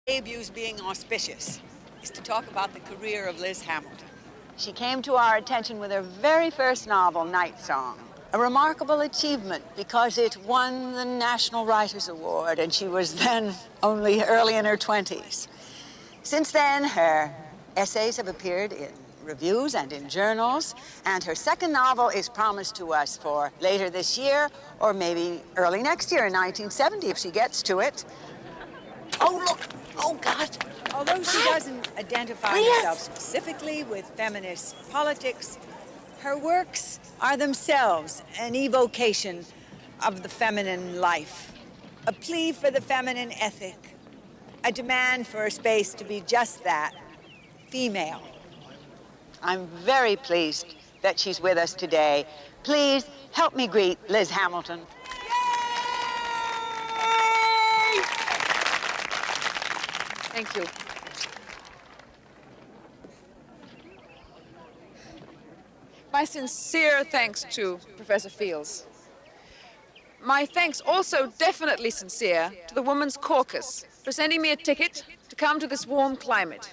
Debuts being auspicious is to talk about the career of Liz Hamilton. She came to our attention with her very first novel, Night Song. A remarkable achievement because it won the National Writers Award, and she was then only early in her 20s. Since then, her essays have appeared in reviews and in journals, and her second novel is promised to us for later this year, or maybe early next year in 1970 if she gets to it. Oh, look! Oh, God! Although she doesn't identify herself specifically with feminist politics, her works are themselves an evocation of the feminine life, a plea for the feminine ethic, a demand for a space to be just that, female. I'm very pleased that she's with us today. Please help me greet Liz Hamilton. Thank you. My sincere thanks to Professor Fields. My thanks also definitely sincere to the Women's Caucus for sending me a ticket to come to this warm climate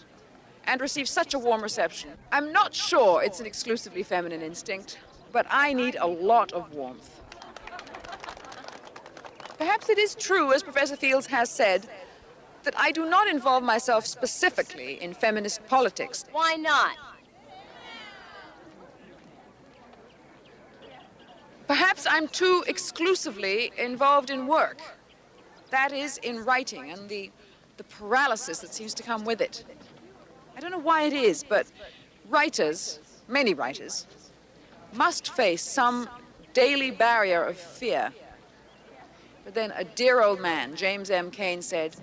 and receive such a warm reception. I'm not sure it's an exclusively feminine instinct, but I need a lot of warmth. Perhaps it is true, as Professor Fields has said, that I do not involve myself specifically in feminist politics. Why not? Perhaps I'm too exclusively involved in work. That is, in writing and the paralysis that seems to come with it. I don't know why it is, but writers, many writers, must face some daily barrier of fear. But then a dear old man, James M. Cain, said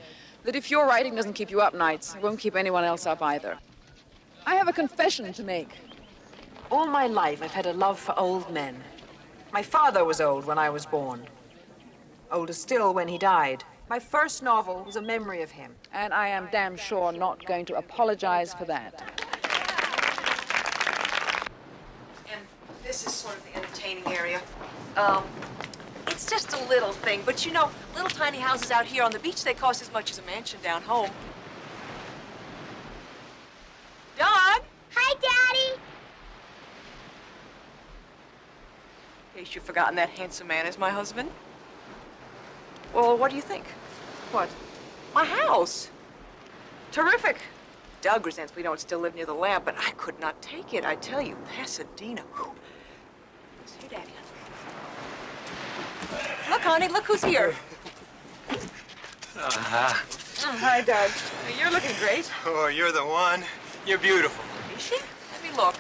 that if your writing doesn't keep you up nights, it won't keep anyone else up either. I have a confession to make. All my life, I've had a love for old men. My father was old when I was born. Older still when he died. My first novel was a memory of him. And I am damn sure not going to apologize for that. And this is sort of the entertaining area. It's just a little thing, but you know, little tiny houses out here on the beach, they cost as much as a mansion down home. Doug! Hi, Daddy! In case you've forgotten, that handsome man is my husband. Well, what do you think? What? My house. Terrific. Doug resents we don't still live near the lab, but I could not take it. I tell you, Pasadena. Whew. Here, Daddy. Look, honey, look who's here. Hi, Doug. You're looking great. Oh, you're the one. You're beautiful. Is she? Let me look.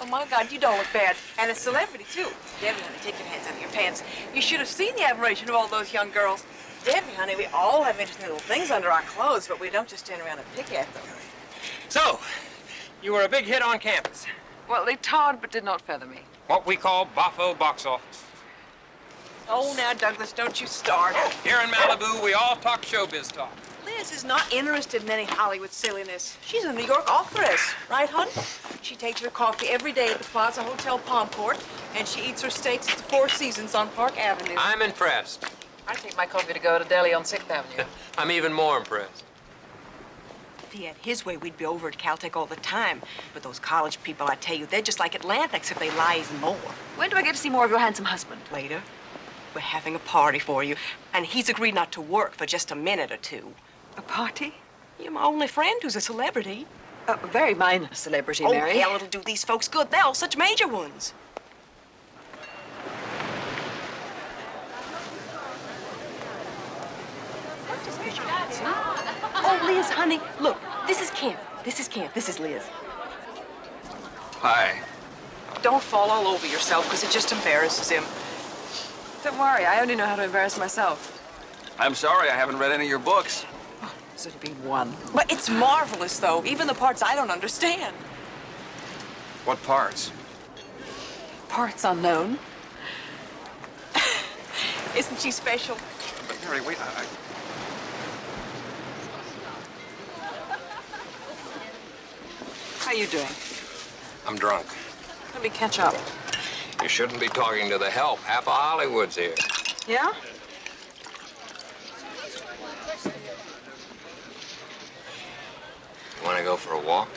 Oh, my God, you don't look bad. And a celebrity, too. Debbie, honey, take your hands out of your pants. You should have seen the admiration of all those young girls. Debbie, honey, we all have interesting little things under our clothes, but we don't just stand around and pick at them. So, you were a big hit on campus. Well, they tarred but did not feather me. What we call boffo box office. Oh, now, Douglas, don't you start. Here in Malibu, we all talk showbiz talk. Liz is not interested in any Hollywood silliness. She's a New York authoress, right, hon? She takes her coffee every day at the Plaza Hotel Palmport, and she eats her steaks at the Four Seasons on Park Avenue. I'm impressed. I take my coffee to go to deli on 6th Avenue. I'm even more impressed. If he had his way, we'd be over at Caltech all the time. But those college people, I tell you, they're just like Atlanta, except they lie even more. When do I get to see more of your handsome husband? Later, we're having a party for you, and he's agreed not to work for just a minute or two. A party? You're my only friend who's a celebrity. A very minor celebrity, Oh, Mary. hell, it'll do these folks good. They're all such major ones. Oh, Liz, honey, look, this is Kent. This is Kent. This is Liz. Hi. Don't fall all over yourself, because it just embarrasses him. Don't worry, I only know how to embarrass myself. I'm sorry I haven't read any of your books. This would be one. But it's marvelous, though, even the parts I don't understand. What parts? Parts unknown. Isn't she special? But Mary, wait, How you doing? I'm drunk. Let me catch up. You shouldn't be talking to the help. Half of Hollywood's here. Yeah? Want to go for a walk?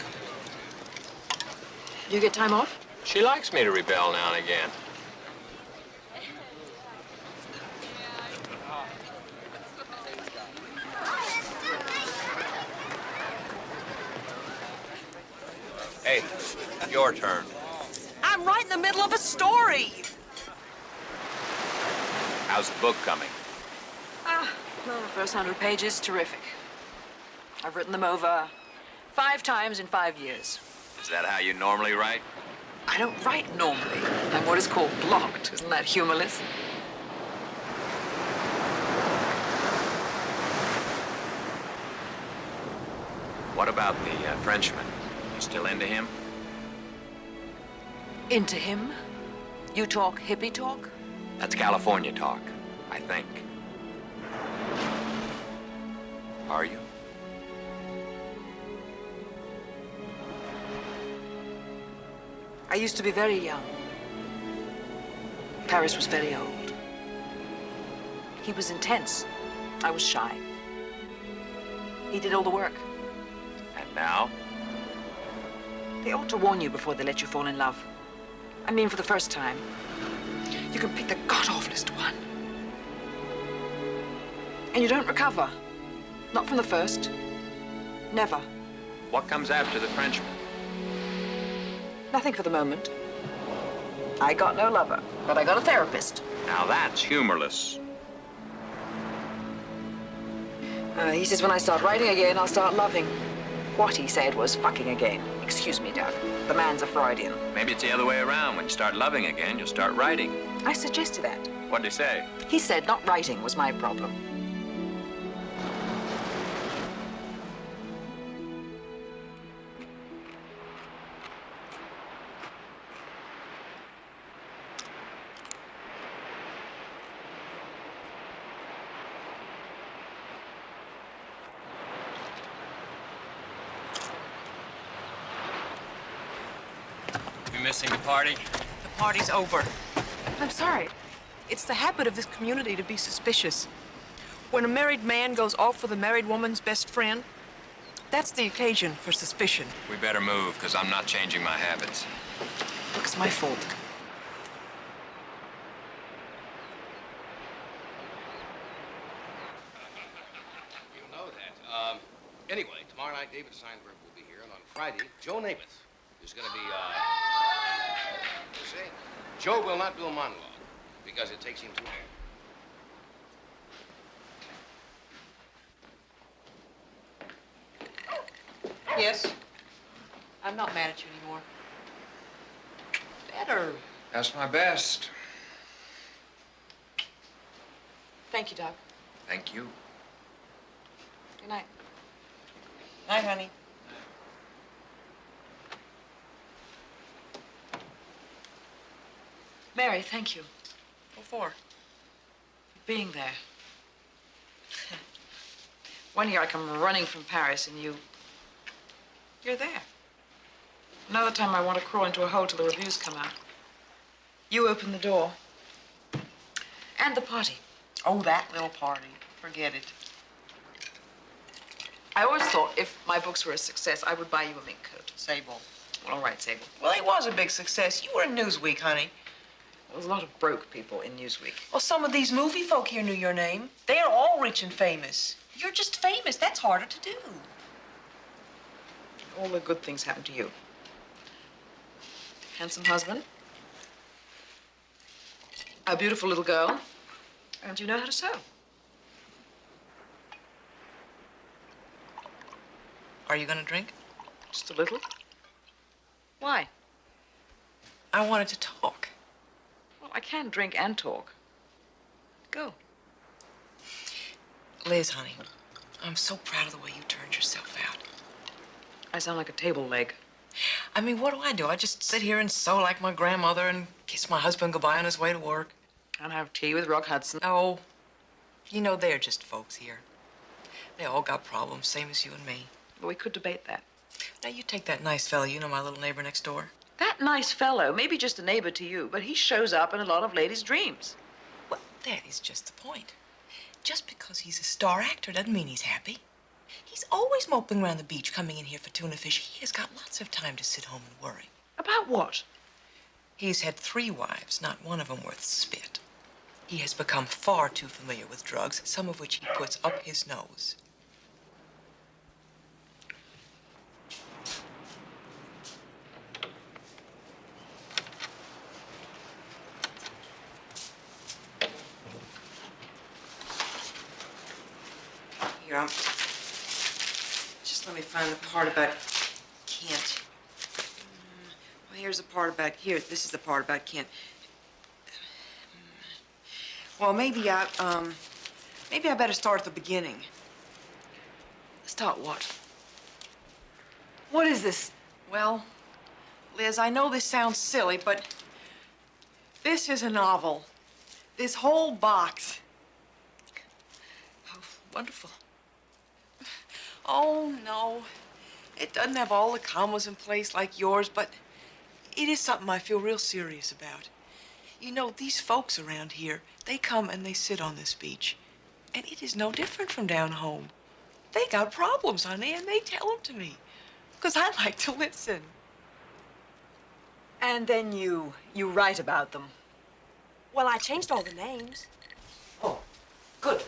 You get time off? She likes me to rebel now and again. Hey, your turn. I'm right in the middle of a story. How's the book coming? Well, the first 100 pages, terrific. I've written them over 5 times in 5 years. Is that how you normally write? I don't write normally. I'm what is called blocked. Isn't that humorless? What about the Frenchman? You still into him? Into him? You talk hippie talk? That's California talk, I think. Are you? I used to be very young. Paris was very old. He was intense. I was shy. He did all the work. And now? They ought to warn you before they let you fall in love. I mean, for the first time. You can pick the god-awfulest one. And you don't recover. Not from the first. Never. What comes after the Frenchman? Nothing for the moment. I got no lover, but I got a therapist. Now that's humorless. He says when I start writing again, I'll start loving. What he said was fucking again. Excuse me, Doug. The man's a Freudian. Maybe it's the other way around. When you start loving again, you'll start writing. I suggested that. What'd he say? He said not writing was my problem. Missing the party? The party's over. I'm sorry. It's the habit of this community to be suspicious. When a married man goes off with a married woman's best friend, that's the occasion for suspicion. We better move, because I'm not changing my habits. Look, it's my fault. You know that. Anyway, tomorrow night, David Steinberg will be here, and on Friday, Joe Namath is going to be, you see? Joe will not do a monologue, because it takes him too long. Yes? I'm not mad at you anymore. Better. That's my best. Thank you, Doc. Thank you. Good night. Night, honey. Mary, thank you What for? for being there. One year I come running from Paris and you're there. Another time I want to crawl into a hole till the reviews come out. You open the door. And the party. Oh, that little party. Forget it. I always thought if my books were a success, I would buy you a mink coat. Sable. Well, all right, Sable. Well, it was a big success. You were in Newsweek, honey. There was a lot of broke people in Newsweek. Well, some of these movie folk here knew your name. They're all rich and famous. You're just famous. That's harder to do. All the good things happen to you. Handsome husband. A beautiful little girl. And you know how to sew. Are you gonna drink? Just a little. Why? I wanted to talk. Well, I can drink and talk. Go. Liz, honey, I'm so proud of the way you turned yourself out. I sound like a table leg. I mean, what do? I just sit here and sew like my grandmother and kiss my husband goodbye on his way to work. And have tea with Rock Hudson. Oh, you know, they're just folks here. They all got problems, same as you and me. But we could debate that. Now, you take that nice fella, you know, my little neighbor next door. That nice fellow, maybe just a neighbor to you, but he shows up in a lot of ladies' dreams. Well, that is just the point. Just because he's a star actor doesn't mean he's happy. He's always moping around the beach, coming in here for tuna fish. He has got lots of time to sit home and worry. About what? He's had 3 wives, not one of them worth spit. He has become far too familiar with drugs, some of which he puts up his nose. Here, just let me find the part about Kent. Well, here's the part about, this is the part about Kent. Well, maybe I better start at the beginning. Start what? What is this? Well, Liz, I know this sounds silly, but this is a novel. This whole box. Oh, wonderful. Oh, no. It doesn't have all the commas in place like yours, but it is something I feel real serious about. You know, these folks around here, they come and they sit on this beach. And it is no different from down home. They got problems, honey, and they tell them to me. Because I like to listen. And then you write about them. Well, I changed all the names. Oh, good.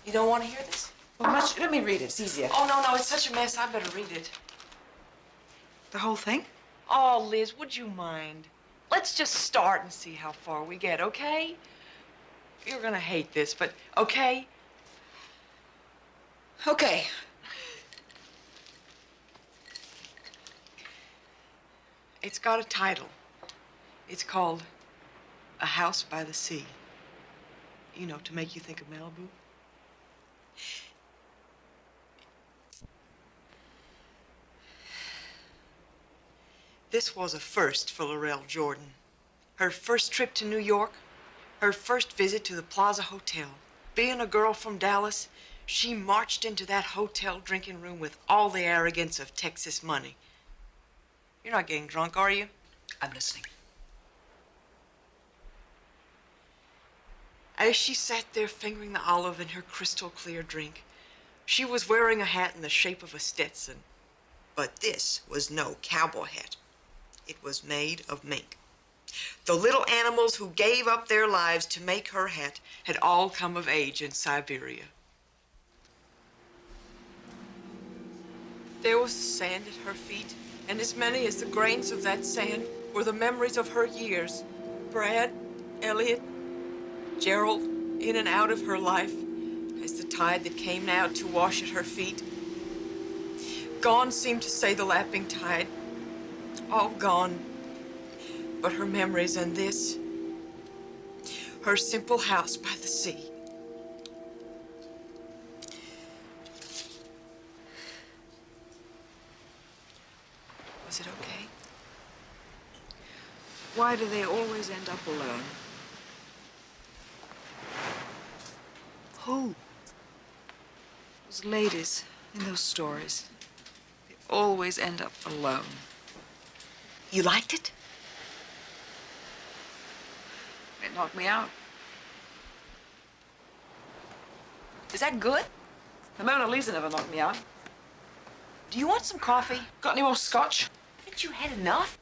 You don't want to hear this? Well, let me read it. It's easier. Oh, no, it's such a mess. I better read it. The whole thing? Oh, Liz, would you mind? Let's just start and see how far we get, okay? You're gonna hate this, but okay? Okay. It's got a title. It's called A House by the Sea. You know, to make you think of Malibu. This was a first for Laurel Jordan. Her first trip to New York, her first visit to the Plaza Hotel. Being a girl from Dallas, she marched into that hotel drinking room with all the arrogance of Texas money. You're not getting drunk, are you? I'm listening. As she sat there fingering the olive in her crystal clear drink, she was wearing a hat in the shape of a Stetson. But this was no cowboy hat. It was made of mink. The little animals who gave up their lives to make her hat had all come of age in Siberia. There was the sand at her feet, and as many as the grains of that sand were the memories of her years. Brad, Elliot, Gerald, in and out of her life, as the tide that came now to wash at her feet. Gone seemed to say the lapping tide. All gone. But her memories and this, her simple house by the sea. Was it okay? Why do they always end up alone? Who? Those ladies in those stories. They always end up alone. You liked it? It knocked me out. Is that good? The Mona Lisa never knocked me out. Do you want some coffee? Got any more scotch? Haven't you had enough?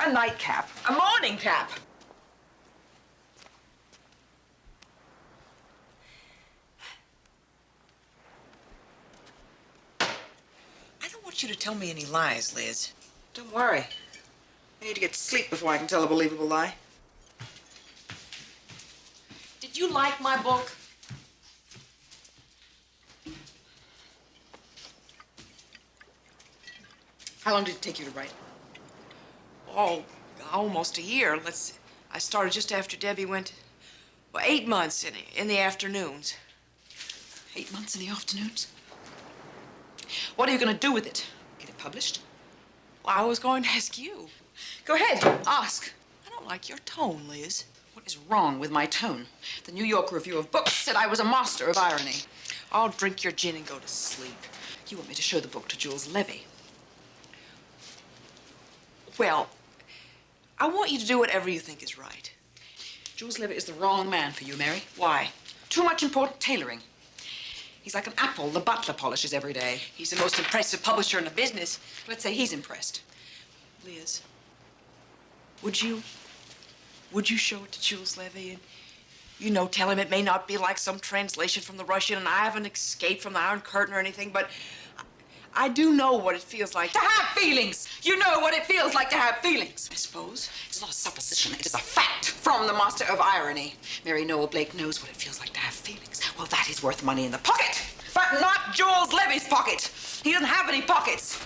A nightcap. A morning cap. I don't want you to tell me any lies, Liz. Don't worry. I need to get to sleep before I can tell a believable lie. Did you like my book? How long did it take you to write? Oh, almost a year. I started just after Debbie went. Well, 8 months in the afternoons. 8 months in the afternoons? What are you going to do with it? Get it published? Well, I was going to ask you. Go ahead, ask. I don't like your tone, Liz. What is wrong with my tone? The New York Review of Books said I was a master of irony. I'll drink your gin and go to sleep. You want me to show the book to Jules Levy? Well, I want you to do whatever you think is right. Jules Levy is the wrong man for you, Mary. Why? Too much important tailoring. He's like an apple the butler polishes every day. He's the most impressive publisher in the business. Let's say he's impressed. Liz, would you show it to Jules Levy and, you know, tell him it may not be like some translation from the Russian and I haven't escaped from the Iron Curtain or anything, but I do know what it feels like To have feelings! You know what it feels like to have feelings. I suppose. It's not a supposition, it is a fact from the master of irony. Mary Noel Blake knows what it feels like to have feelings. Well, that is worth money in the pocket, but not Jules Levy's pocket. He doesn't have any pockets.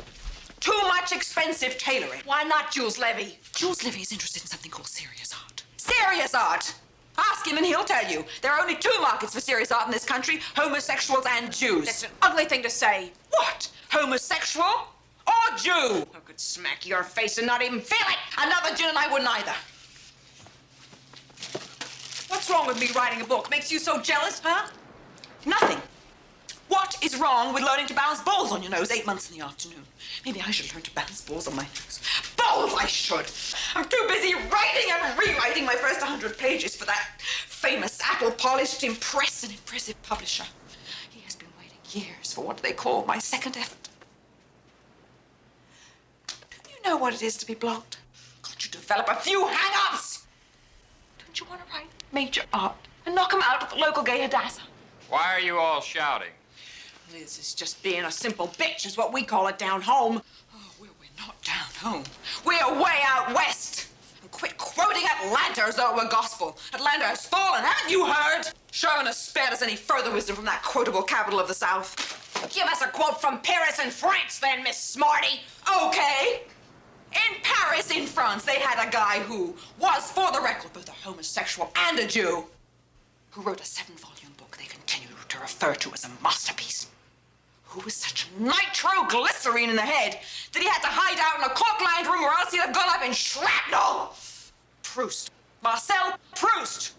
Too much expensive tailoring. Why not Jules Levy? Jules Levy is interested in something called serious art. Serious art! Ask him and he'll tell you. There are only two markets for serious art in this country, homosexuals and Jews. That's an ugly thing to say. What? Homosexual or Jew? I could smack your face and not even feel it. Another gin and I wouldn't either. What's wrong with me writing a book? Makes you so jealous, huh? Nothing. What is wrong with learning to balance balls on your nose 8 months in the afternoon? Maybe I should learn to balance balls on my nose. Balls, I should. I'm too busy writing and rewriting my first 100 pages for that famous apple-polished, impressive publisher. He has been waiting years for what they call my second effort. Don't you know what it is to be blonde? Can't you develop a few hang-ups? Don't you want to write major art and knock 'em out at the local gay Hadassah? Why are you all shouting? Liz is just being a simple bitch, is what we call it down home. Oh, well, we're not down home. We're way out west. And quit quoting Atlanta as though it were gospel. Atlanta has fallen, haven't you heard? Sherman has spared us any further wisdom from that quotable capital of the South. Give us a quote from Paris and France, then, Miss Smarty. Okay. In Paris, in France, they had a guy who was, for the record, both a homosexual and a Jew, who wrote a 7-volume book they continue to refer to as a masterpiece. Who was such nitroglycerine in the head that he had to hide out in a cork-lined room or else he'd have gone up in shrapnel? Proust. Marcel Proust.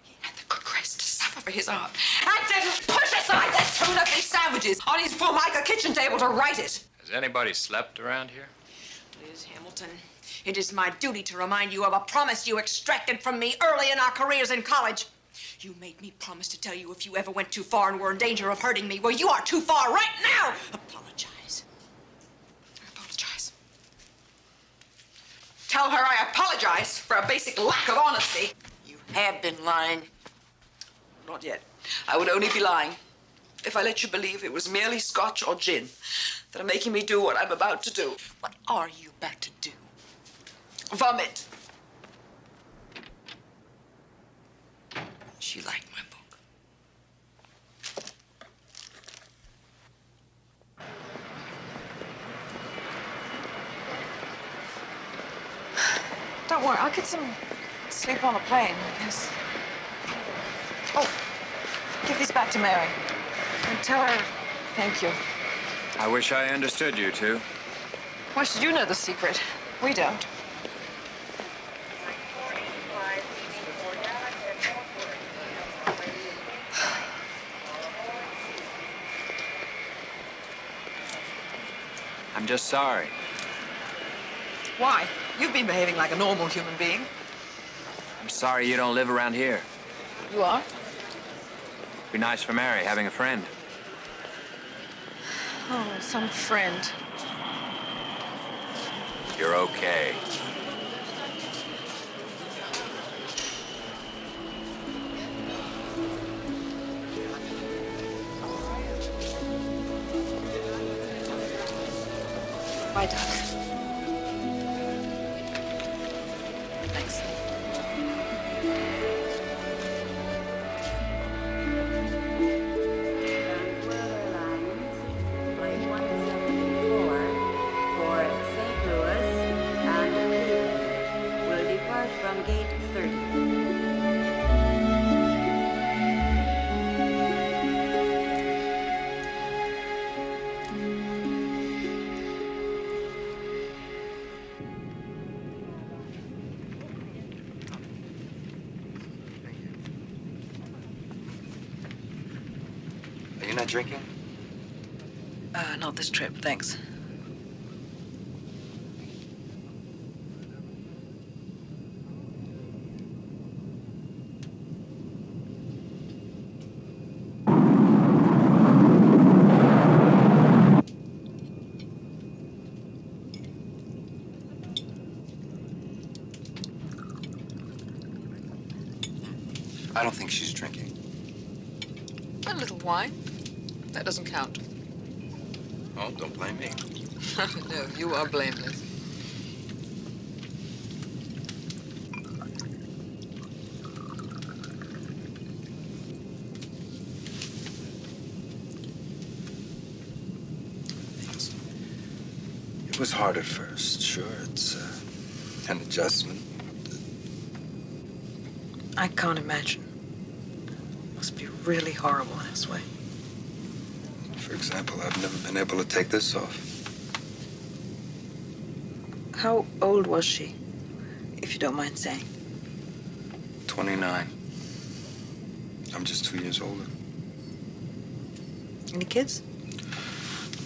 He had the good grace to suffer for his art and to push aside that tuna fish sandwiches on his Formica kitchen table to write it. Has anybody slept around here? Liz Hamilton, it is my duty to remind you of a promise you extracted from me early in our careers in college. You made me promise to tell you if you ever went too far and were in danger of hurting me. Well, you are too far right now. Apologize. I apologize. Tell her I apologize for a basic lack of honesty. You have been lying. Not yet. I would only be lying if I let you believe it was merely scotch or gin that are making me do what I'm about to do. What are you about to do? Vomit. She liked my book. Don't worry, I'll get some sleep on the plane. Yes. Oh, give these back to Mary. And tell her thank you. I wish I understood you two. Why should you know the secret? We don't. I'm just sorry. Why? You've been behaving like a normal human being. I'm sorry you don't live around here. You are? Be nice for Mary, having a friend. Oh, some friend. You're okay. Bye, Doc. Thanks. Flight 174 for St. Louis and Cleveland will depart from gate 30. Are you not drinking? Not this trip, thanks. don't think she's drinking. A little wine. That doesn't count. Oh, don't blame me. No, you are blameless. It was hard at first, sure. It's an adjustment. I can't imagine. Must be really horrible in its way. For example, I've never been able to take this off. How old was she, if you don't mind saying? 29. I'm just 2 years older. Any kids?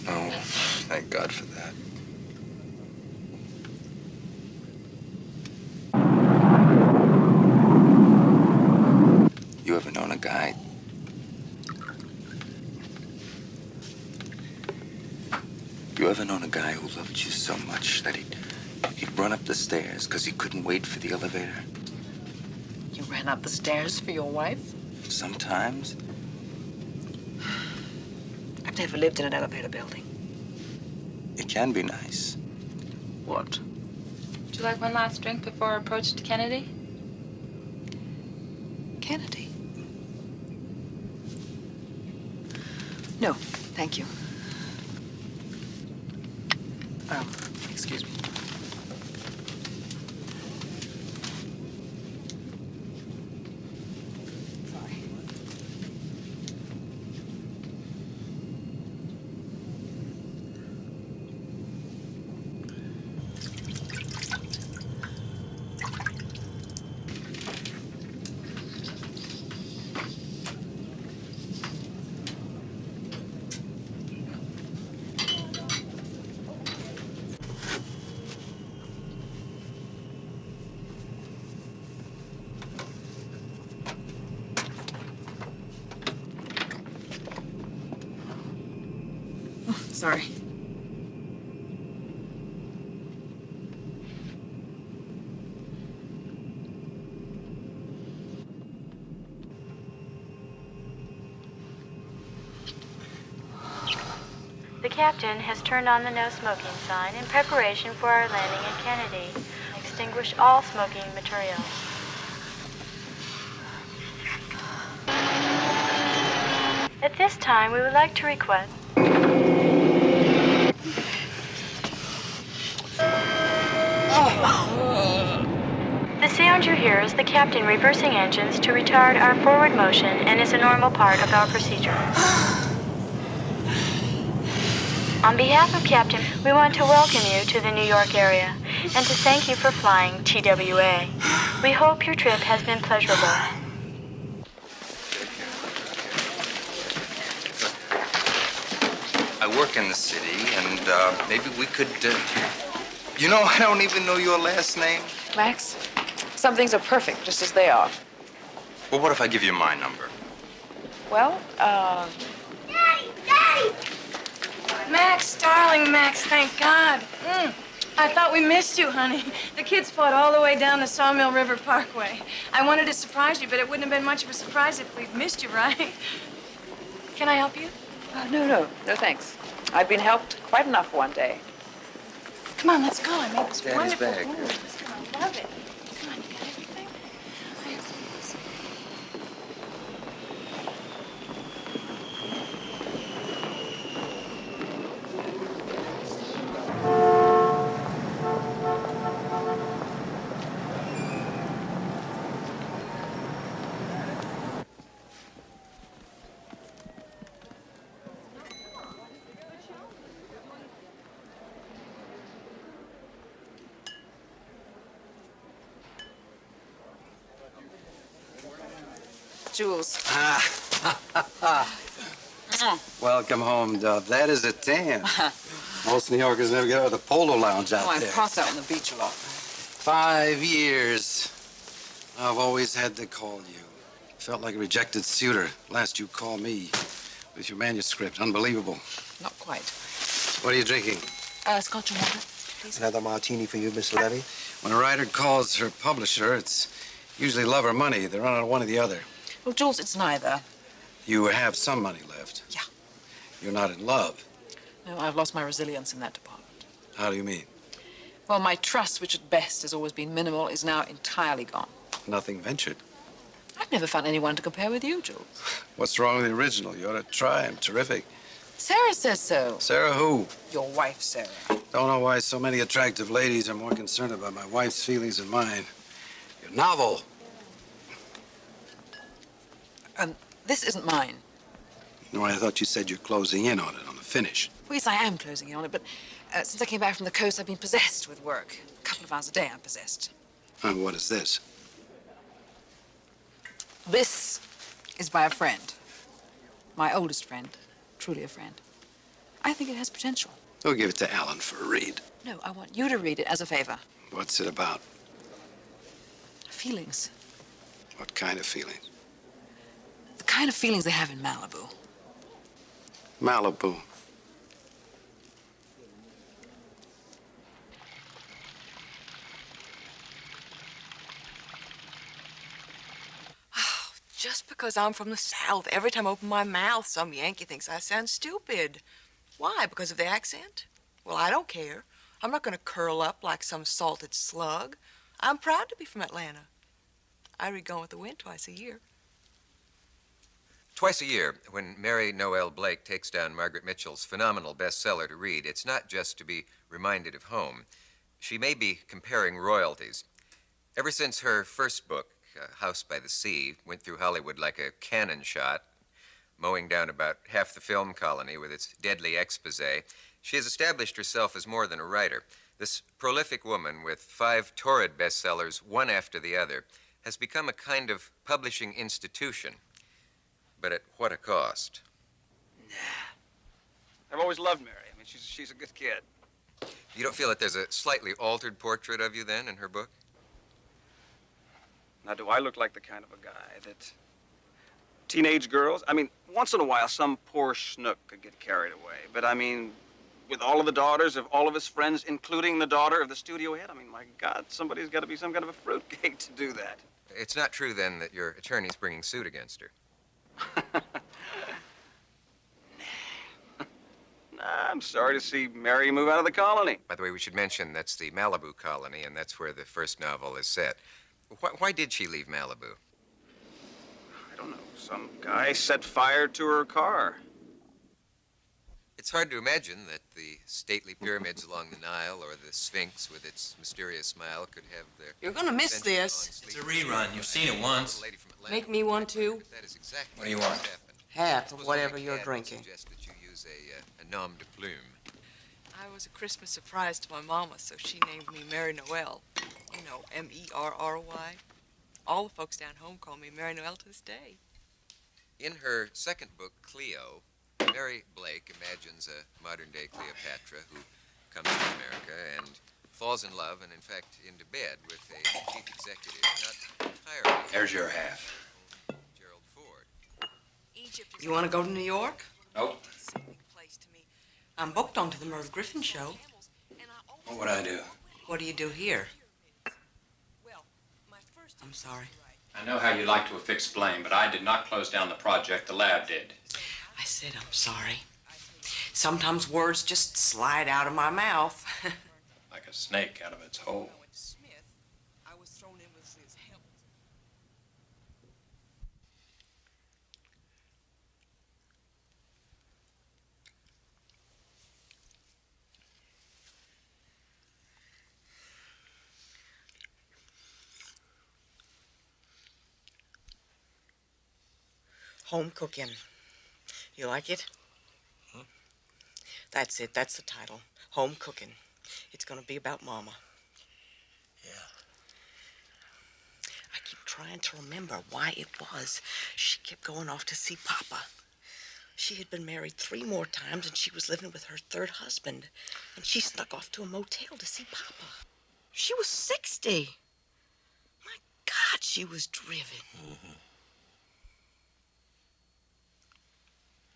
No, thank God for that. You ever known a guy? You ever known a guy who loved you so much that he'd run up the stairs because he couldn't wait for the elevator? You ran up the stairs for your wife? Sometimes. I've never lived in an elevator building. It can be nice. What? Would you like one last drink before our approach to Kennedy? Kennedy? No, thank you. Excuse me. Sorry. Sorry. The captain has turned on the no smoking sign in preparation for our landing at Kennedy. Extinguish all smoking materials. At this time, we would like to request... The sound you hear is the captain reversing engines to retard our forward motion and is a normal part of our procedure. On behalf of Captain, we want to welcome you to the New York area and to thank you for flying TWA. We hope your trip has been pleasurable. I work in the city, and maybe we could... You know, I don't even know your last name. Max, some things are perfect just as they are. Well, what if I give you my number? Well, Daddy! Daddy! Max, darling Max, thank God. I thought we missed you, honey. The kids fought all the way down the Sawmill River Parkway. I wanted to surprise you, but it wouldn't have been much of a surprise if we'd missed you, right? Can I help you? No, thanks. I've been helped quite enough one day. Come on, let's go. I made this Daddy's wonderful bag. food. Let's go. I love it. Come on, you got everything? Jules. Welcome home, Dove. That is a tan. Most New Yorkers never get out of the polo lounge out Oh, I there. pass out on the beach a lot. 5 years. I've always had to call you. Felt like a rejected suitor. Last you called me with your manuscript. Unbelievable. Not quite. What are you drinking? Scotch and water. Another martini for you, Miss Levy. When a writer calls her publisher, it's usually love or money. They run out of one or the other. Well, Jules, it's neither. You have some money left. Yeah. You're not in love. No, I've lost my resilience in that department. How do you mean? Well, my trust, which at best has always been minimal, is now entirely gone. Nothing ventured. I've never found anyone to compare with you, Jules. What's wrong with the original? You ought to try. I'm terrific. Sarah says so. Sarah who? Your wife, Sarah. Don't know why so many attractive ladies are more concerned about my wife's feelings than mine. Your novel. This isn't mine. No, I thought you said you're closing in on it, on the finish. Well, yes, I am closing in on it, but since I came back from the coast, I've been possessed with work. A couple of hours a day, I'm possessed. And what is this? This is by a friend. My oldest friend. Truly a friend. I think it has potential. We'll give it to Alan for a read. No, I want you to read it as a favor. What's it about? Feelings. What kind of feelings? The kind of feelings they have in Malibu. Malibu. Just because I'm from the South, every time I open my mouth, some Yankee thinks I sound stupid. Why? Because of the accent? Well, I don't care. I'm not going to curl up like some salted slug. I'm proud to be from Atlanta. I read Gone with the Wind twice a year. Twice a year, when Mary Noel Blake takes down Margaret Mitchell's phenomenal bestseller to read, it's not just to be reminded of home. She may be comparing royalties. Ever since her first book, House by the Sea, went through Hollywood like a cannon shot, mowing down about half the film colony with its deadly expose, she has established herself as more than a writer. This prolific woman with 5 torrid bestsellers, one after the other, has become a kind of publishing institution. But at what a cost? I've always loved Mary. I mean, she's a good kid. You don't feel that there's a slightly altered portrait of you then in her book? Now, do I look like the kind of a guy that teenage girls? I mean, once in a while, some poor schnook could get carried away. But I mean, with all of the daughters of all of his friends, including the daughter of the studio head, I mean, my God, somebody's got to be some kind of a fruitcake to do that. It's not true then that your attorney's bringing suit against her. I'm sorry to see Mary move out of the colony. By the way, we should mention that's the Malibu colony, and that's where the first novel is set. Why did she leave Malibu? I don't know. Some guy set fire to her car. It's hard to imagine that the stately pyramids along the Nile or the Sphinx with its mysterious smile could have their... You're gonna miss this. It's a rerun. You've seen it once. Make me one, too. That is exactly What do you want? Half of whatever you're drinking. Suggest that you use a nom de plume. I was a Christmas surprise to my mama, so she named me Mary Noel. You know, M-E-R-R-Y. All the folks down home call me Mary Noel to this day. In her second book, Cleo, Mary Blake imagines a modern-day Cleopatra who comes to America and falls in love and, in fact, into bed with a chief executive, not entirely... There's your half. Gerald Ford. You want to go to New York? Nope. I'm booked onto the Merv Griffin show. What would I do? What do you do here? I'm sorry. I know how you like to explain, but I did not close down the project. The lab did. I said I'm sorry. Sometimes words just slide out of my mouth. Like a snake out of its hole. I was thrown in with his help. Home cooking. You like it? Huh? That's it. That's the title. Home cooking. It's gonna be about Mama. Yeah. I keep trying to remember why it was she kept going off to see Papa. She had been married 3 more times, and she was living with her 3rd husband. And she snuck off to a motel to see Papa. She was 60. My God, she was driven. Mm-hmm.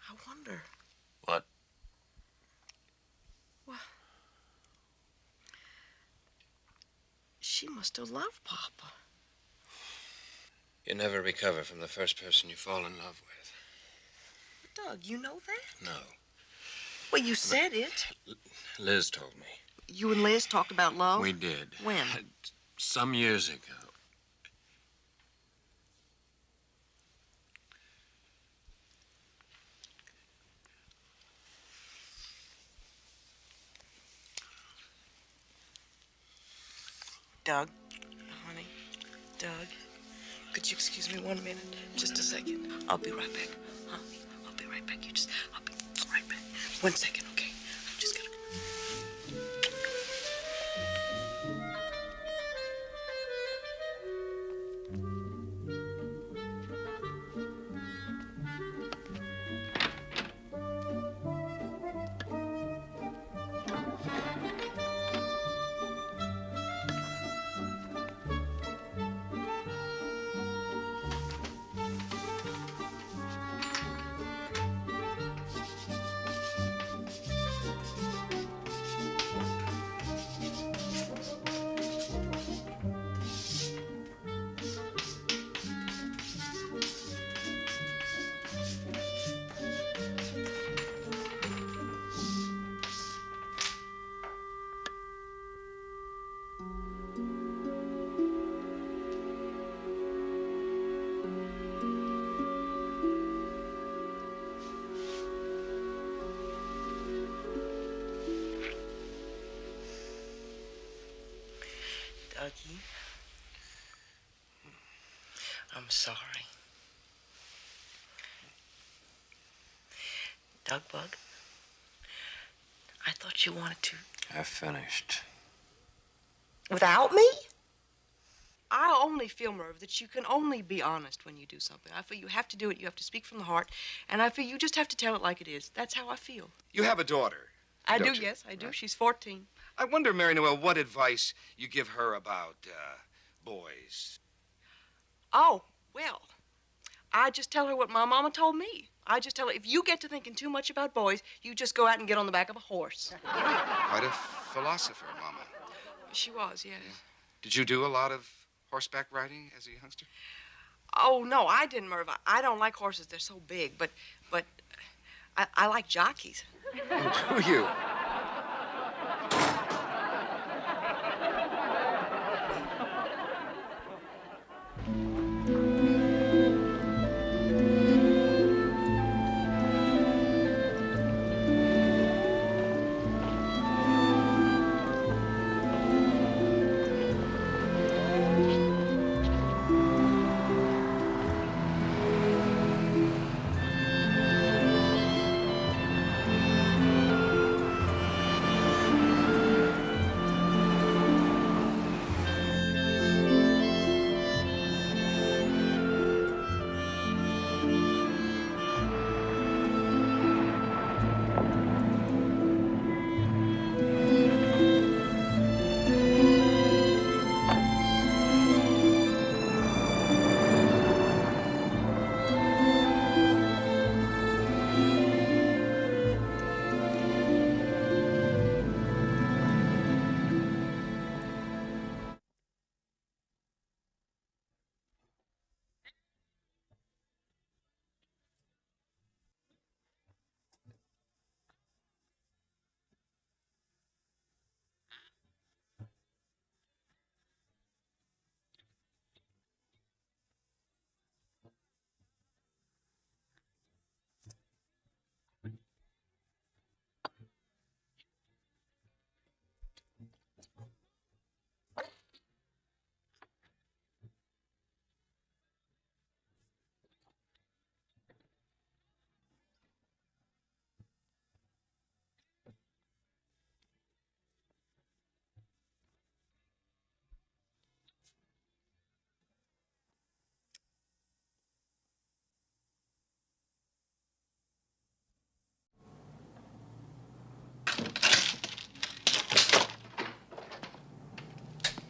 I wonder. What? Well, she must have loved Papa. You never recover from the first person you fall in love with. Doug, you know that? No. Well, you said it. Liz told me. You and Liz talked about love? We did. When? Some years ago. Doug, honey, Doug, could you excuse me 1 minute? Just a second. I'll be right back. Huh? I'll be right back. I'll be right back. 1 second, okay? I just gotta go. Dougie, I'm sorry. Doug Bug, I thought you wanted to. I finished. Without me? I only feel, Merv, that you can only be honest when you do something. I feel you have to do it. You have to speak from the heart. And I feel you just have to tell it like it is. That's how I feel. You have a daughter. I do, don't you? yes, I do. She's 14. I wonder, Mary Noel, what advice you give her about boys. Oh, well, I just tell her what my mama told me. I just tell her, if you get to thinking too much about boys, you just go out and get on the back of a horse. Quite a philosopher, Mama. She was, yes. Did you do a lot of horseback riding as a youngster? Oh, no, I didn't, Merv. I don't like horses. They're so big. But I like jockeys. Oh, do you?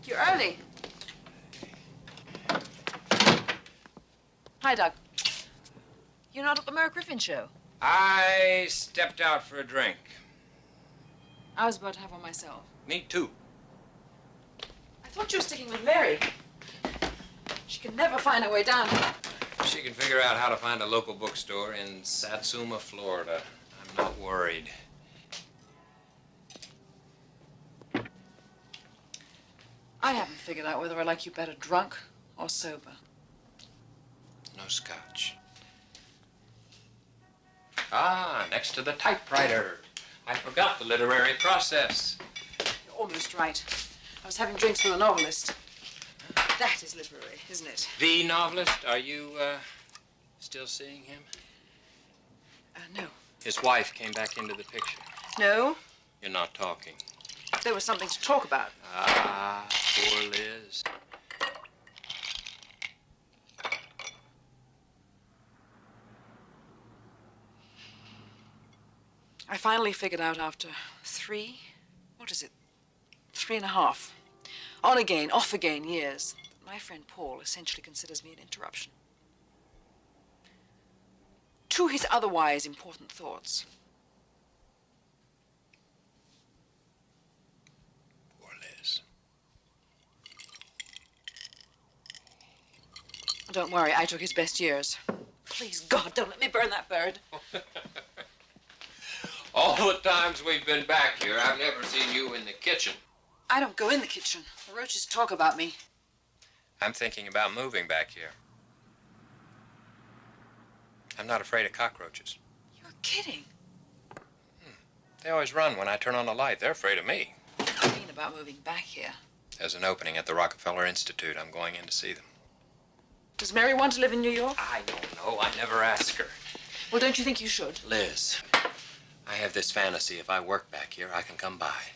You're early. Hi, Doug. You're not at the Merv Griffin show? I stepped out for a drink. I was about to have one myself. Me too. I thought you were sticking with Mary. She can never find her way down here. She can figure out how to find a local bookstore in Satsuma, Florida. I'm not worried. I haven't figured out whether I like you better drunk or sober. No scotch. Ah, next to the typewriter. I forgot the literary process. You're almost right. I was having drinks with a novelist. That is literary, isn't it? The novelist, are you, still seeing him? No. His wife came back into the picture. No? You're not talking. There was something to talk about. Ah, poor Liz. I finally figured out after 3.5, on again, off again years, that my friend Paul essentially considers me an interruption to his otherwise important thoughts. Poor Liz. Don't worry, I took his best years. Please, God, don't let me burn that bird. All the times we've been back here, I've never seen you in the kitchen. I don't go in the kitchen. The roaches talk about me. I'm thinking about moving back here. I'm not afraid of cockroaches. You're kidding. They always run when I turn on the light. They're afraid of me. What do you mean about moving back here? There's an opening at the Rockefeller Institute. I'm going in to see them. Does Mary want to live in New York? I don't know. I never ask her. Well, don't you think you should? Liz, I have this fantasy. If I work back here, I can come by.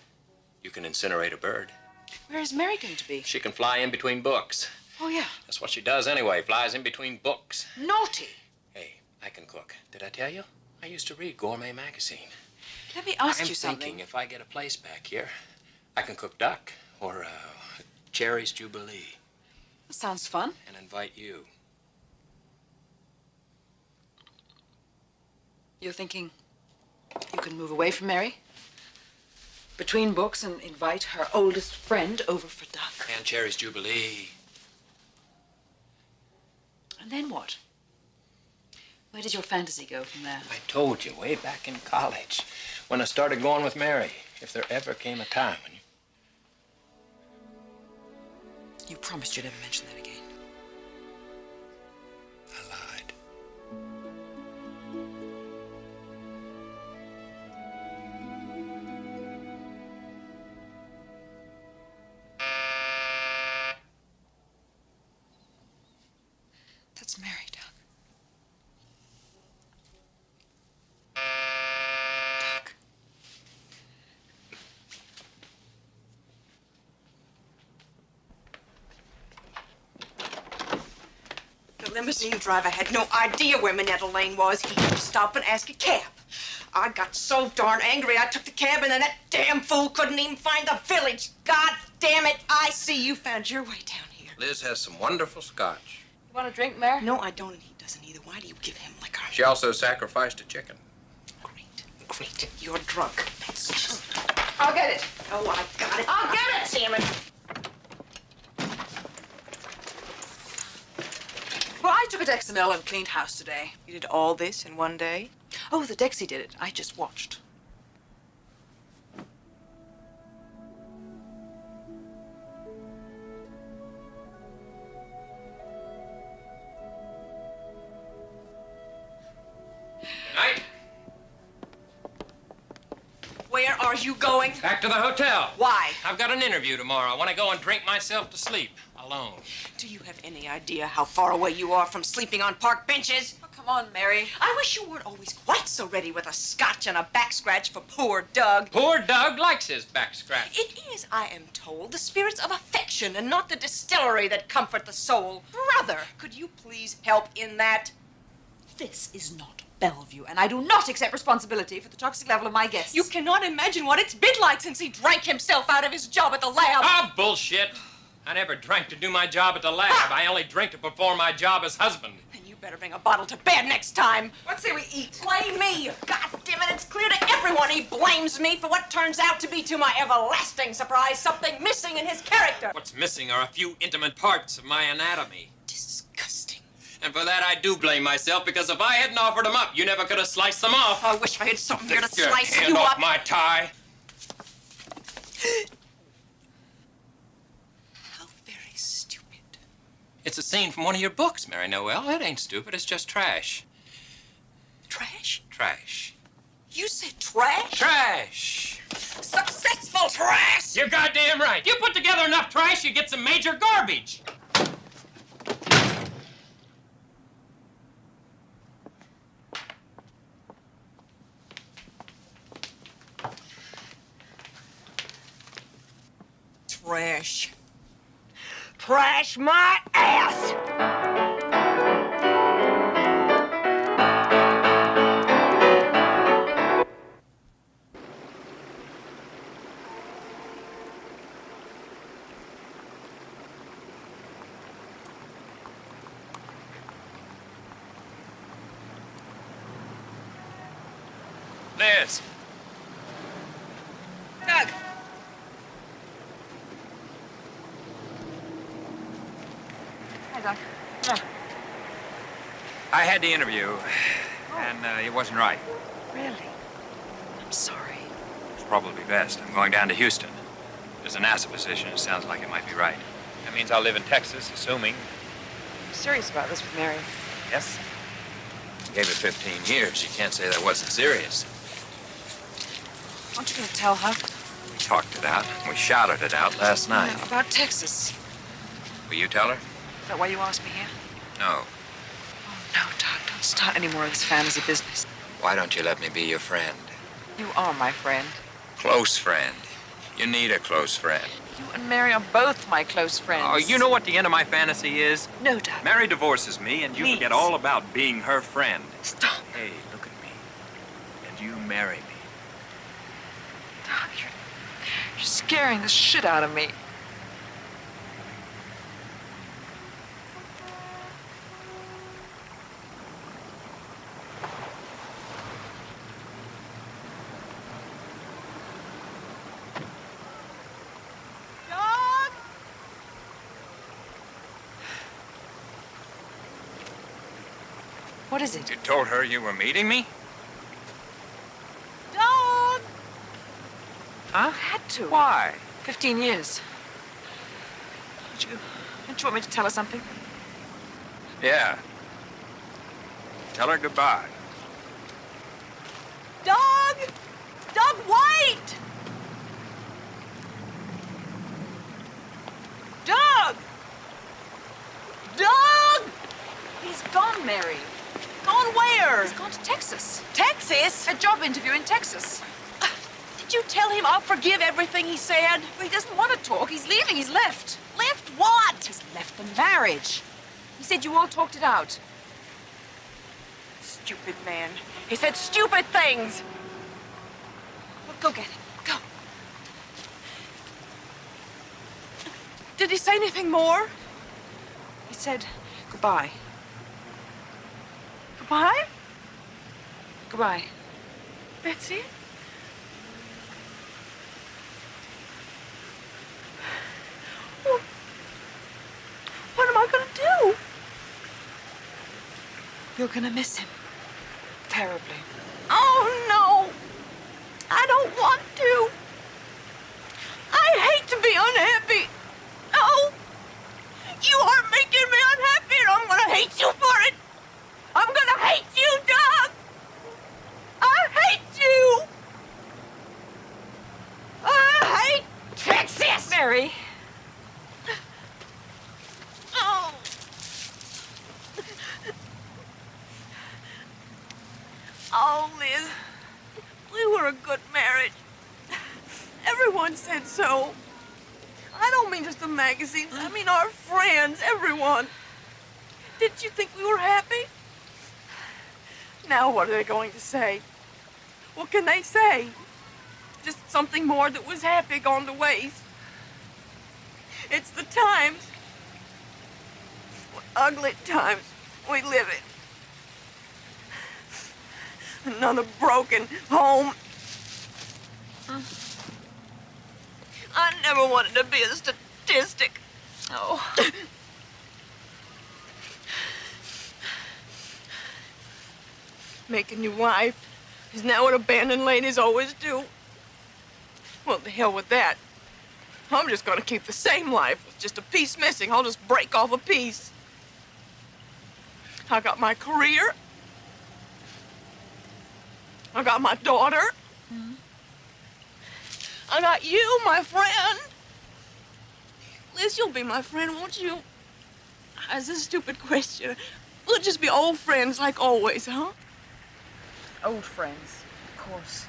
You can incinerate a bird. Where is Mary going to be? She can fly in between books. Oh, yeah. That's what she does anyway, flies in between books. Naughty. Hey, I can cook. Did I tell you? I used to read Gourmet magazine. Let me ask I'm you something. thinking if I get a place back here, I can cook duck or Cherry's Jubilee. That sounds fun. And invite you. You're thinking you can move away from Mary, between books, and invite her oldest friend over for duck. And Cherry's Jubilee. And then what? Where does your fantasy go from there? I told you way back in college, when I started going with Mary, if there ever came a time when you... You promised you'd never mention that again. I lied. That's Mary, Doug. The limousine driver had no idea where Minetta Lane was. He had to stop and ask a cab. I got so darn angry, I took the cab, and then that damn fool couldn't even find the village. God damn it, I see you found your way down here. Liz has some wonderful scotch. You want a drink, Mary? No, I don't, and he doesn't either. Why do you give him liquor? She also sacrificed a chicken. Great, you're drunk. I'll get it. Oh, I got it. I'll get it! Damn it. Well, I took a Dexamel and cleaned house today. You did all this in one day? Oh, the Dexy did it. I just watched. Night. Where are you going? Back to the hotel. Why? I've got an interview tomorrow. I want to go and drink myself to sleep. Alone. Do you have any idea how far away you are from sleeping on park benches? Oh, come on, Mary. I wish you weren't always quite so ready with a scotch and a back scratch for poor Doug. Poor Doug likes his back scratch. It is, I am told, the spirits of affection and not the distillery that comfort the soul. Brother, could you please help in that? This is not Bellevue, and I do not accept responsibility for the toxic level of my guests. You cannot imagine what it's been like since he drank himself out of his job at the lab. Ah, bullshit. I never drank to do my job at the lab. I only drink to perform my job as husband. Then you better bring a bottle to bed next time. What say we eat? Blame me. God damn it, it's clear to everyone he blames me for what turns out to be, to my everlasting surprise, something missing in his character. What's missing are a few intimate parts of my anatomy. Disgusting. And for that, I do blame myself, because if I hadn't offered them up, you never could have sliced them off. I wish I had something here to Take your slice hand you off up. my tie. How very stupid. It's a scene from one of your books, Mary Noel. It ain't stupid. It's just trash. Trash? Trash. You said trash? Trash. Successful trash! You're goddamn right. You put together enough trash, you get some major garbage. Trash. Trash my ass! Liz. Doug! Hi, Doc. I had the interview, and it wasn't right. Really? I'm sorry. It's probably best. I'm going down to Houston. There's a NASA position. It sounds like it might be right. That means I'll live in Texas, assuming. I'm serious about this with Mary. Yes? Gave it 15 years. You can't say that wasn't serious. Aren't you going to tell her? We talked it out. We shouted it out last night. Yeah, about Texas. Will you tell her? Is that why you asked me here? No. Oh, no, Doc. Don't start any more of this fantasy business. Why don't you let me be your friend? You are my friend. Close friend. You need a close friend. You and Mary are both my close friends. Oh, you know what the end of my fantasy is? No, Doc. Mary divorces me, and you Please. forget all about being her friend. Stop. Hey, look at me. And you marry me. Doc, you're scaring the shit out of me. What is it? You told her you were meeting me? Dog! Huh? I had to. Why? 15 years. Don't you want me to tell her something? Yeah. Tell her goodbye. Dog! Dog, wait! Dog! Dog! He's gone, Mary. Gone where? He's gone to Texas. Texas? A job interview in Texas. Did you tell him I'll forgive everything he said? Well, he doesn't want to talk. He's leaving. He's left. Left what? He's left the marriage. He said you all talked it out. Stupid man. He said stupid things. Well, go get him. Go. Did he say anything more? He said goodbye. Goodbye? Goodbye. That's it? Well, what am I gonna do? You're gonna miss him. Terribly. Oh, no! I don't want to. I hate to be unhappy. No! You are making me unhappy, and I'm gonna hate you for it! I'm gonna hate you, Doug! I hate you! I hate Texas! Mary. Oh. Oh, Liz. We were a good marriage. Everyone said so. I don't mean just the magazines. I mean our friends, everyone. Didn't you think we were happy? Now what are they going to say? What can they say? Just something more that was happy gone to waste. It's the times, what ugly times we live in. Another broken home. I never wanted to be a statistic. Oh. Making you wife. Isn't that what abandoned ladies always do? Well, the hell with that. I'm just gonna keep the same life with just a piece missing. I'll just break off a piece. I got my career. I got my daughter. I got you, my friend. Liz, you'll be my friend, won't you? That's a stupid question. We'll just be old friends like always, huh? Old friends, of course.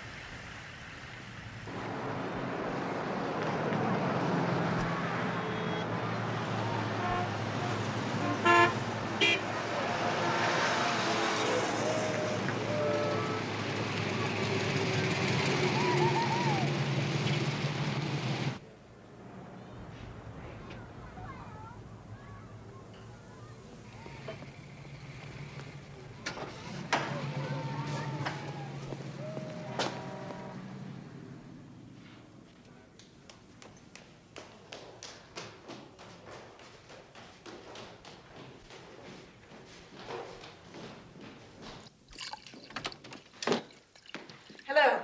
Hello.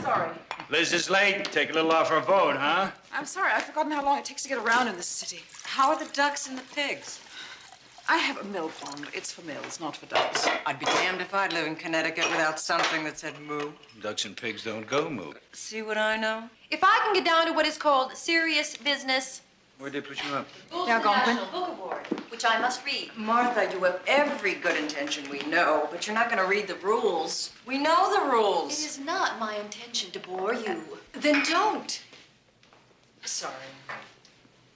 Sorry. Liz is late. Take a little off her boat, huh? I'm sorry. I've forgotten how long it takes to get around in this city. How are the ducks and the pigs? I have a mill pond. It's for mills, not for ducks. I'd be damned if I'd live in Connecticut without something that said moo. Ducks and pigs don't go moo. See what I know? If I can get down to what is called serious business, Where'd they put you up? Now, National Book Award, which I must read. Martha, you have every good intention, we know, but you're not going to read the rules. We know the rules. It is not my intention to bore you. Then don't. Sorry.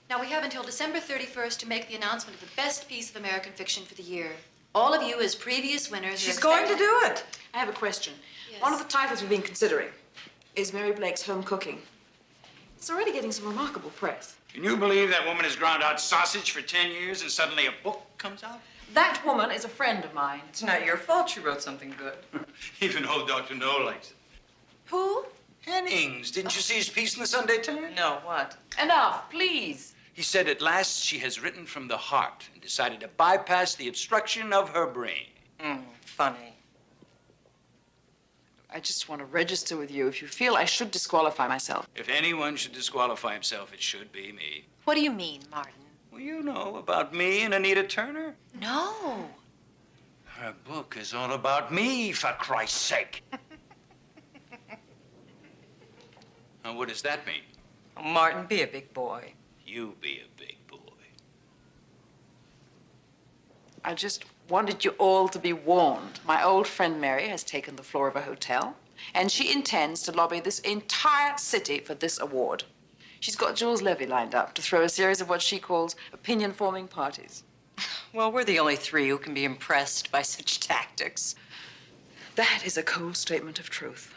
Now, we have until December 31st to make the announcement of the best piece of American fiction for the year. All of you, as previous winners, She's going to do it. I have a question. Yes. One of the titles we've been considering is Mary Blake's Home Cooking. It's already getting some remarkable press. Can you believe that woman has ground out sausage for 10 years and suddenly a book comes out? That woman is a friend of mine. It's not your fault she wrote something good. Even old Dr. No likes it. Who? Hennings. Didn't you see his piece in the Sunday Times? No, what? Enough, please. He said at last she has written from the heart and decided to bypass the obstruction of her brain. Funny. I just want to register with you if you feel I should disqualify myself. If anyone should disqualify himself, it should be me. What do you mean, Martin? Well, you know about me and Anita Turner. No. Her book is all about me, for Christ's sake. Now, what does that mean? Oh, Martin, be a big boy. You be a big boy. I just wanted you all to be warned. My old friend Mary has taken the floor of a hotel, and she intends to lobby this entire city for this award. She's got Jules Levy lined up to throw a series of what she calls opinion-forming parties. Well, we're the only three who can be impressed by such tactics. That is a cold statement of truth.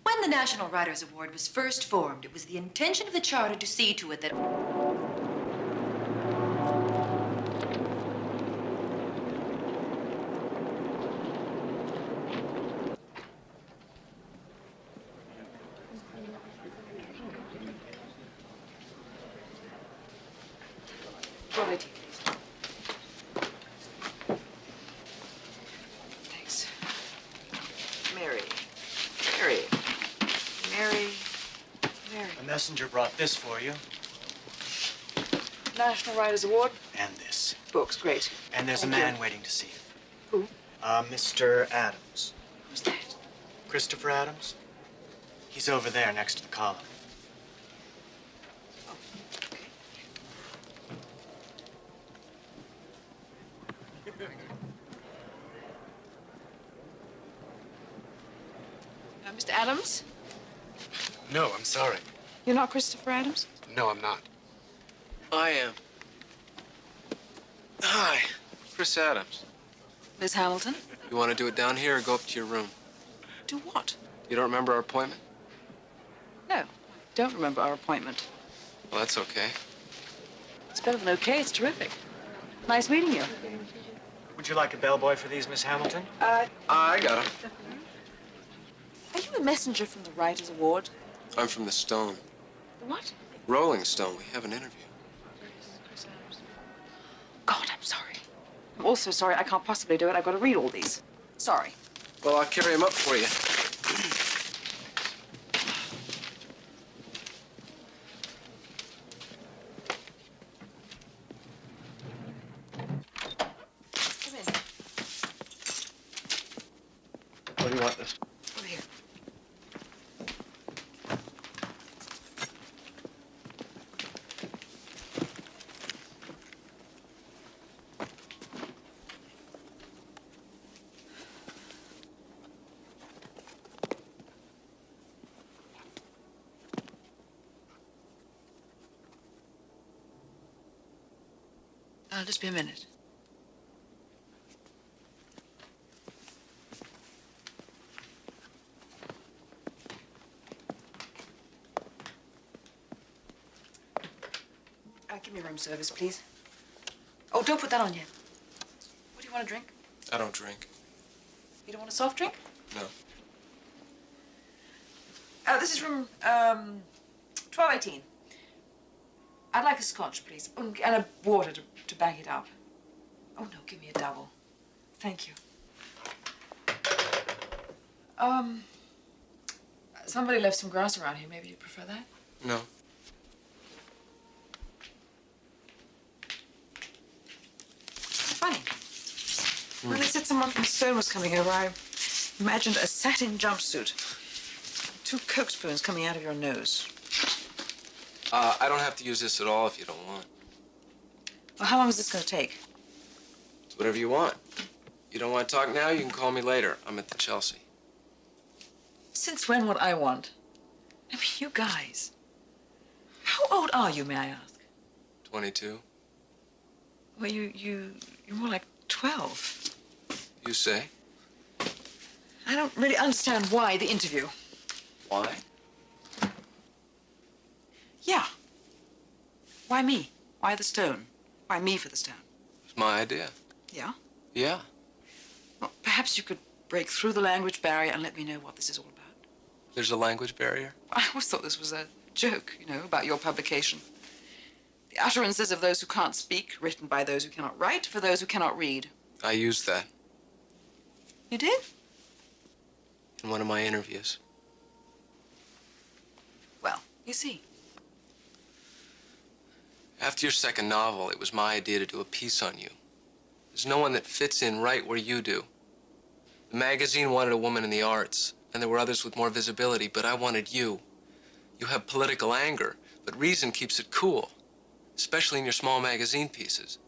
When the National Writers Award was first formed, it was the intention of the charter to see to it that Quality, please. Thanks. Mary. A messenger brought this for you. National Writers Award. And this. Books, great. And there's Thank a man you. waiting to see you. Who? Mr. Adams. Who's that? Christopher Adams. He's over there next to the column. Mr. Adams? No, I'm sorry. You're not Christopher Adams? No, I'm not. I am. Hi, Chris Adams. Miss Hamilton? You want to do it down here or go up to your room? Do what? You don't remember our appointment? No, don't remember our appointment. Well, that's okay. It's better than okay. It's terrific. Nice meeting you. Would you like a bellboy for these, Miss Hamilton? I got him. Are you a messenger from the Writers Award? I'm from the Stone. What? Rolling Stone. We have an interview. God, I'm sorry. I'm also sorry I can't possibly do it. I've got to read all these. Sorry. Well, I'll carry him up for you. Come in. What do you want this? Over here. Just be a minute. Give me room service, please. Oh, don't put that on yet. What do you want to drink? I don't drink. You don't want a soft drink? No. This is room 1218. I'd like a scotch, please. Oh, and a water to back it up. Oh, no, give me a double. Thank you. Somebody left some grass around here. Maybe you'd prefer that? No. Funny. When they said someone from Stone was coming over, I imagined a satin jumpsuit. 2 Coke spoons coming out of your nose. I don't have to use this at all if you don't want. Well, how long is this going to take? It's whatever you want. You don't want to talk now, you can call me later. I'm at the Chelsea. Since when would I want? I mean, you guys. How old are you, may I ask? 22. Well, you're more like 12. You say? I don't really understand why the interview. Why? Yeah. Why me? Why the Stone? Why me for the Stone? It's my idea. Yeah? Yeah. Well, perhaps you could break through the language barrier and let me know what this is all about. There's a language barrier? I always thought this was a joke, you know, about your publication. The utterances of those who can't speak, written by those who cannot write, for those who cannot read. I used that You did? in one of my interviews. Well, you see. After your second novel, it was my idea to do a piece on you. There's no one that fits in right where you do. The magazine wanted a woman in the arts, and there were others with more visibility, but I wanted you. You have political anger, but reason keeps it cool, especially in your small magazine pieces.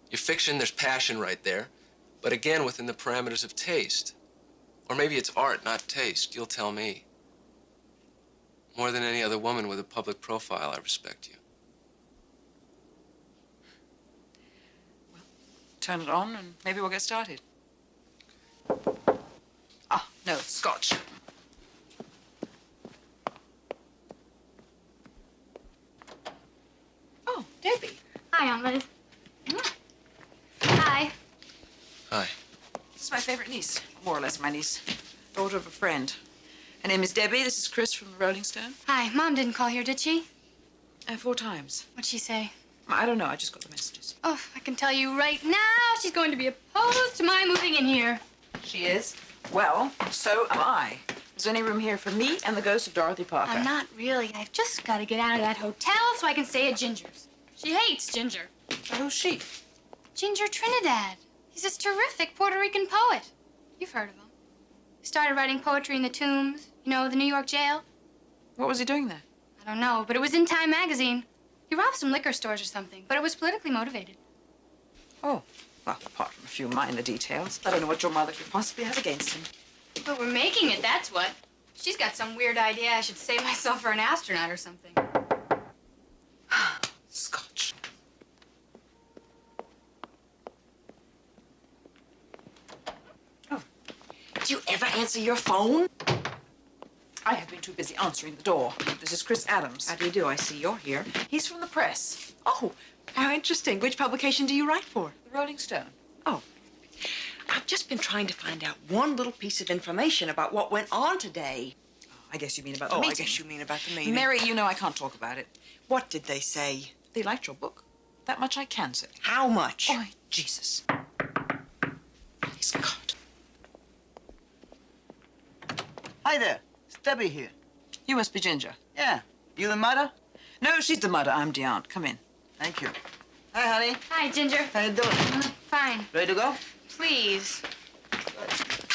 Your fiction, there's passion right there, but again, within the parameters of taste. Or maybe it's art, not taste. You'll tell me. More than any other woman with a public profile, I respect you. Turn it on and maybe we'll get started. Ah, no, it's scotch. Oh, Debbie. Hi, Aunt Liz. Hi. Hi. This is my favorite niece, more or less my niece. Daughter of a friend. Her name is Debbie. This is Chris from the Rolling Stone. Hi. Mom didn't call here, did she? 4 times. What'd she say? I don't know. I just got the messages. Oh, I can tell you right now she's going to be opposed to my moving in here. She is? Well, so am I. There's only room here for me and the ghost of Dorothy Parker. I'm not really. I've just got to get out of that hotel so I can stay at Ginger's. She hates Ginger. Who's she? Ginger Trinidad. He's this terrific Puerto Rican poet. You've heard of him. He started writing poetry in the Tombs, you know, the New York jail. What was he doing there? I don't know, but it was in Time magazine. He robbed some liquor stores or something, but it was politically motivated. Oh, well, apart from a few minor details, I don't know what your mother could possibly have against him. But we're making it, that's what. She's got some weird idea I should save myself for an astronaut or something. Scotch. Oh, do you ever answer your phone? I have been too busy answering the door. This is Chris Adams. How do you do? I see you're here. He's from the press. Oh, how interesting. Which publication do you write for? The Rolling Stone. Oh. I've just been trying to find out one little piece of information about what went on today. Oh, I guess you mean about the meeting. I guess you mean about the meeting. Mary, you know I can't talk about it. What did they say? They liked your book. That much I can say. How much? Oh, Jesus. Please, God. Hi there. It's Debbie here. You must be Ginger. Yeah. You the mother? No, she's the mother. I'm the aunt. Come in. Thank you. Hi, honey. Hi, Ginger. How you doing? Fine. Ready to go? Please.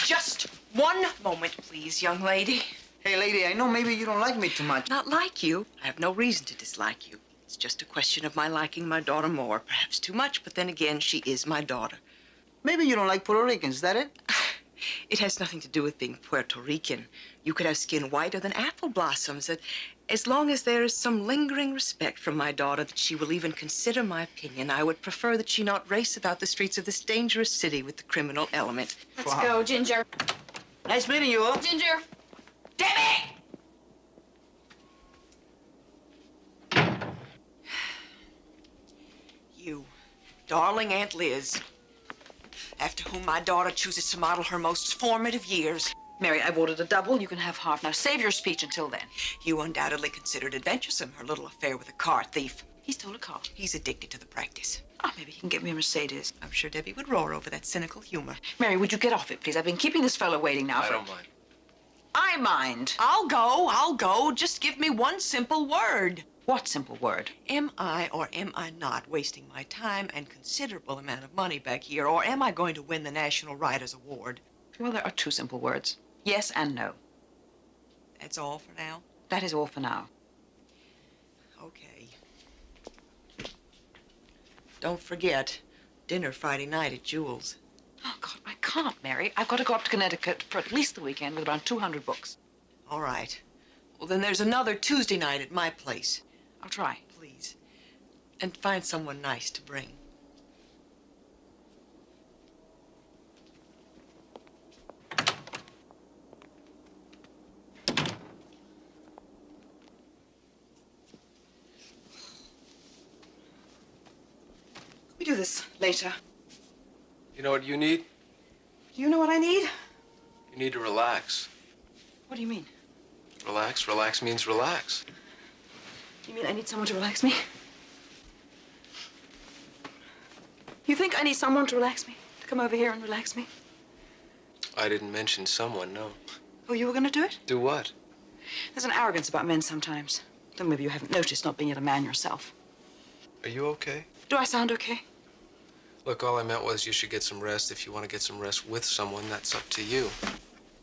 Just one moment, please, young lady. Hey, lady, I know maybe you don't like me too much. Not like you. I have no reason to dislike you. It's just a question of my liking my daughter more. Perhaps too much, but then again, she is my daughter. Maybe you don't like Puerto Ricans, is that it? It has nothing to do with being Puerto Rican. You could have skin whiter than apple blossoms. As long as there is some lingering respect from my daughter that she will even consider my opinion, I would prefer that she not race about the streets of this dangerous city with the criminal element. Let's go, Ginger. Nice meeting you all. Ginger. Debbie! You, darling Aunt Liz, after whom my daughter chooses to model her most formative years. Mary, I've ordered a double. You can have half. Now, save your speech until then. You undoubtedly considered adventuresome her little affair with a car thief. He stole a car. He's addicted to the practice. Oh, maybe he can get me a Mercedes. I'm sure Debbie would roar over that cynical humor. Mary, would you get off it, please? I've been keeping this fellow waiting now I for... don't mind. I mind. I'll go. Just give me one simple word. What simple word? Am I or am I not wasting my time and considerable amount of money back here, or am I going to win the National Writers Award? Well, there are two simple words. Yes and no. That's all for now? That is all for now. Okay. Don't forget, dinner Friday night at Jewel's. Oh, God, I can't, Mary. I've got to go up to Connecticut for at least the weekend with around 200 books. All right. Well, then there's another Tuesday night at my place. I'll try. Please. And find someone nice to bring. We do this later. You know what you need? Do you know what I need? You need to relax. What do you mean? Relax. Relax means relax. You mean I need someone to relax me? You think I need someone to relax me? To come over here and relax me? I didn't mention someone, no. Oh, you were going to do it? Do what? There's an arrogance about men sometimes. Though maybe you haven't noticed, not being yet a man yourself. Are you okay? Do I sound okay? Look, all I meant was you should get some rest. If you want to get some rest with someone, that's up to you.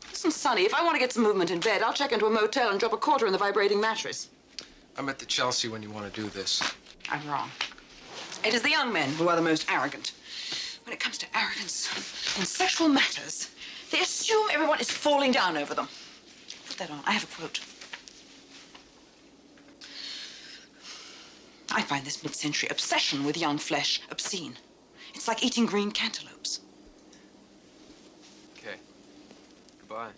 Listen, Sonny, if I want to get some movement in bed, I'll check into a motel and drop a quarter in the vibrating mattress. I'm at the Chelsea when you want to do this. I'm wrong. It is the young men who are the most arrogant. When it comes to arrogance in sexual matters, they assume everyone is falling down over them. Put that on. I have a quote. I find this mid-century obsession with young flesh obscene. It's like eating green cantaloupes. Okay. Goodbye.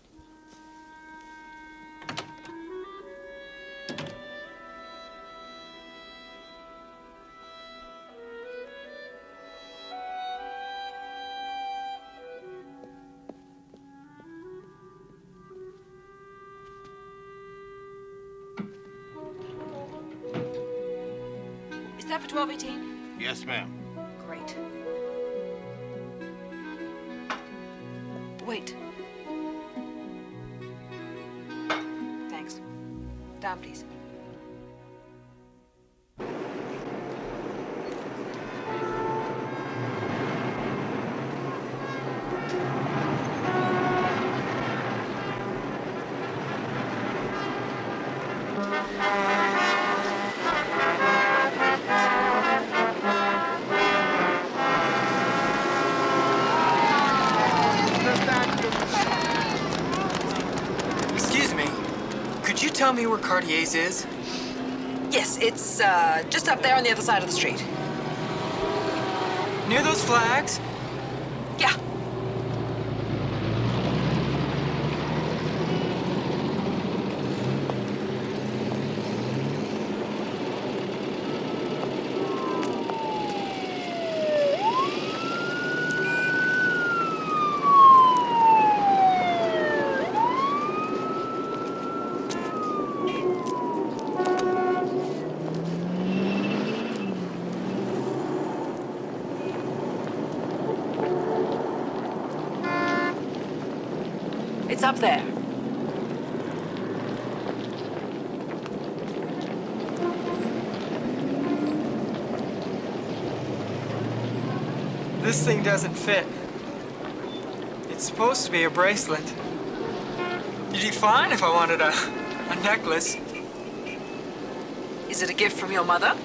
Is that for 12:18? Yes, ma'am. Great. Wait. Thanks. Down, please. Excuse me. Could you tell me where Cartier's is? Yes, it's just up there on the other side of the street. Near those flags? Yeah. It's up there. this thing doesn't fit. It's supposed to be a bracelet. You'd be fine if I wanted a necklace. Is it a gift from your mother?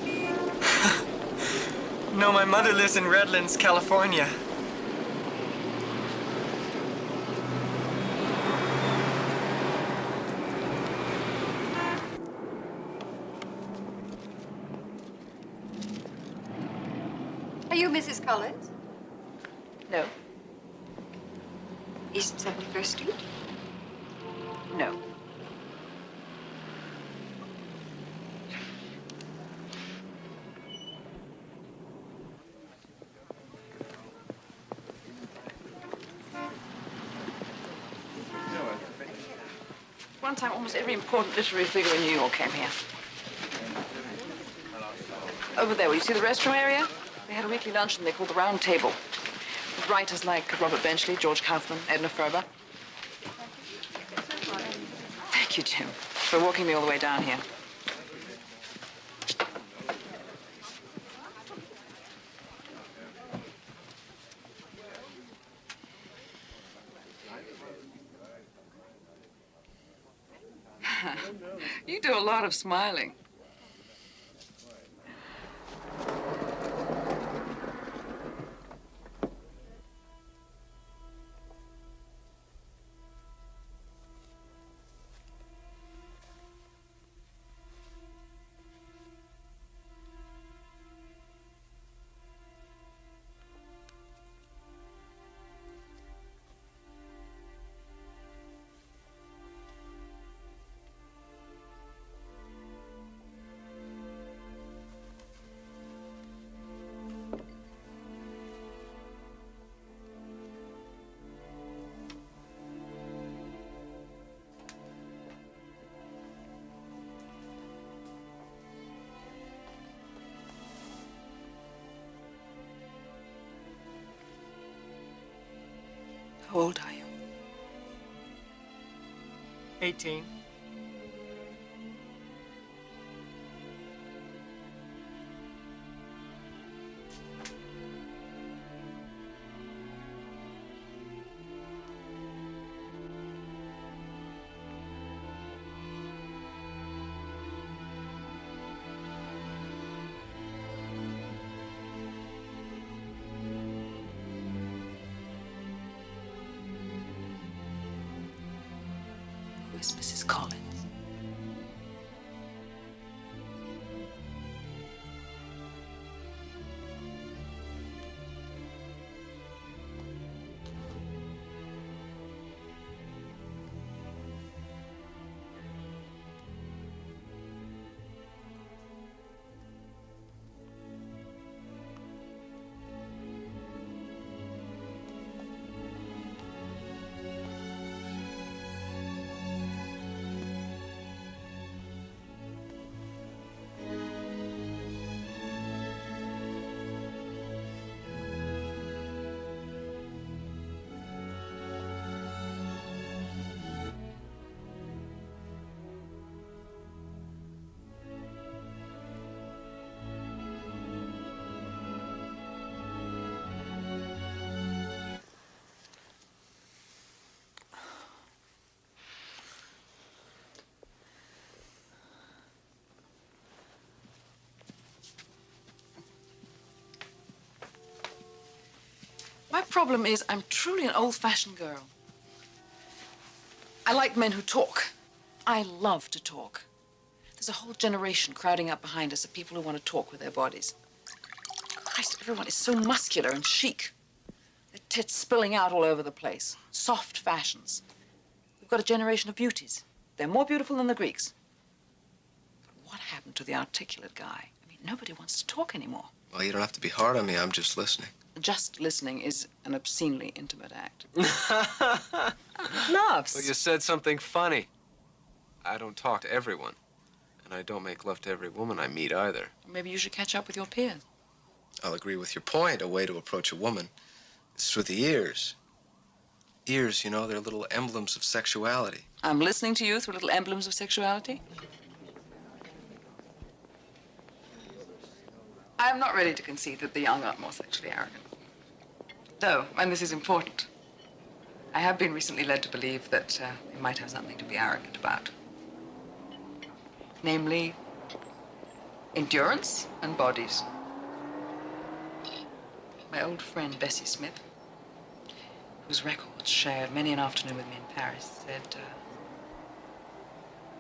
No, my mother lives in Redlands, California. Are you Mrs. Collins? No. East 71st Street? No. One time, almost every important literary figure in New York came here. Over there, where you see the restroom area? They had a weekly luncheon they called the Round Table. With writers like Robert Benchley, George Kaufman, Edna Ferber. Thank you, Jim, for walking me all the way down here. You do a lot of smiling. How old are you? 18. Who is Mrs. Collins? My problem is I'm truly an old-fashioned girl. I like men who talk. I love to talk. There's a whole generation crowding up behind us of people who want to talk with their bodies. Christ, everyone is so muscular and chic. Their tits spilling out all over the place. Soft fashions. We've got a generation of beauties. They're more beautiful than the Greeks. But what happened to the articulate guy? I mean, nobody wants to talk anymore. Well, you don't have to be hard on me. I'm just listening. Just listening is an obscenely intimate act. Laughs. Well, you said something funny. I don't talk to everyone. And I don't make love to every woman I meet either. Maybe you should catch up with your peers. I'll agree with your point. A way to approach a woman is through the ears. Ears, you know, they're little emblems of sexuality. I'm listening to you through little emblems of sexuality. I'm not ready to concede that the young are more sexually arrogant. Though, and this is important, I have been recently led to believe that they might have something to be arrogant about. Namely, endurance and bodies. My old friend Bessie Smith, whose records shared many an afternoon with me in Paris, said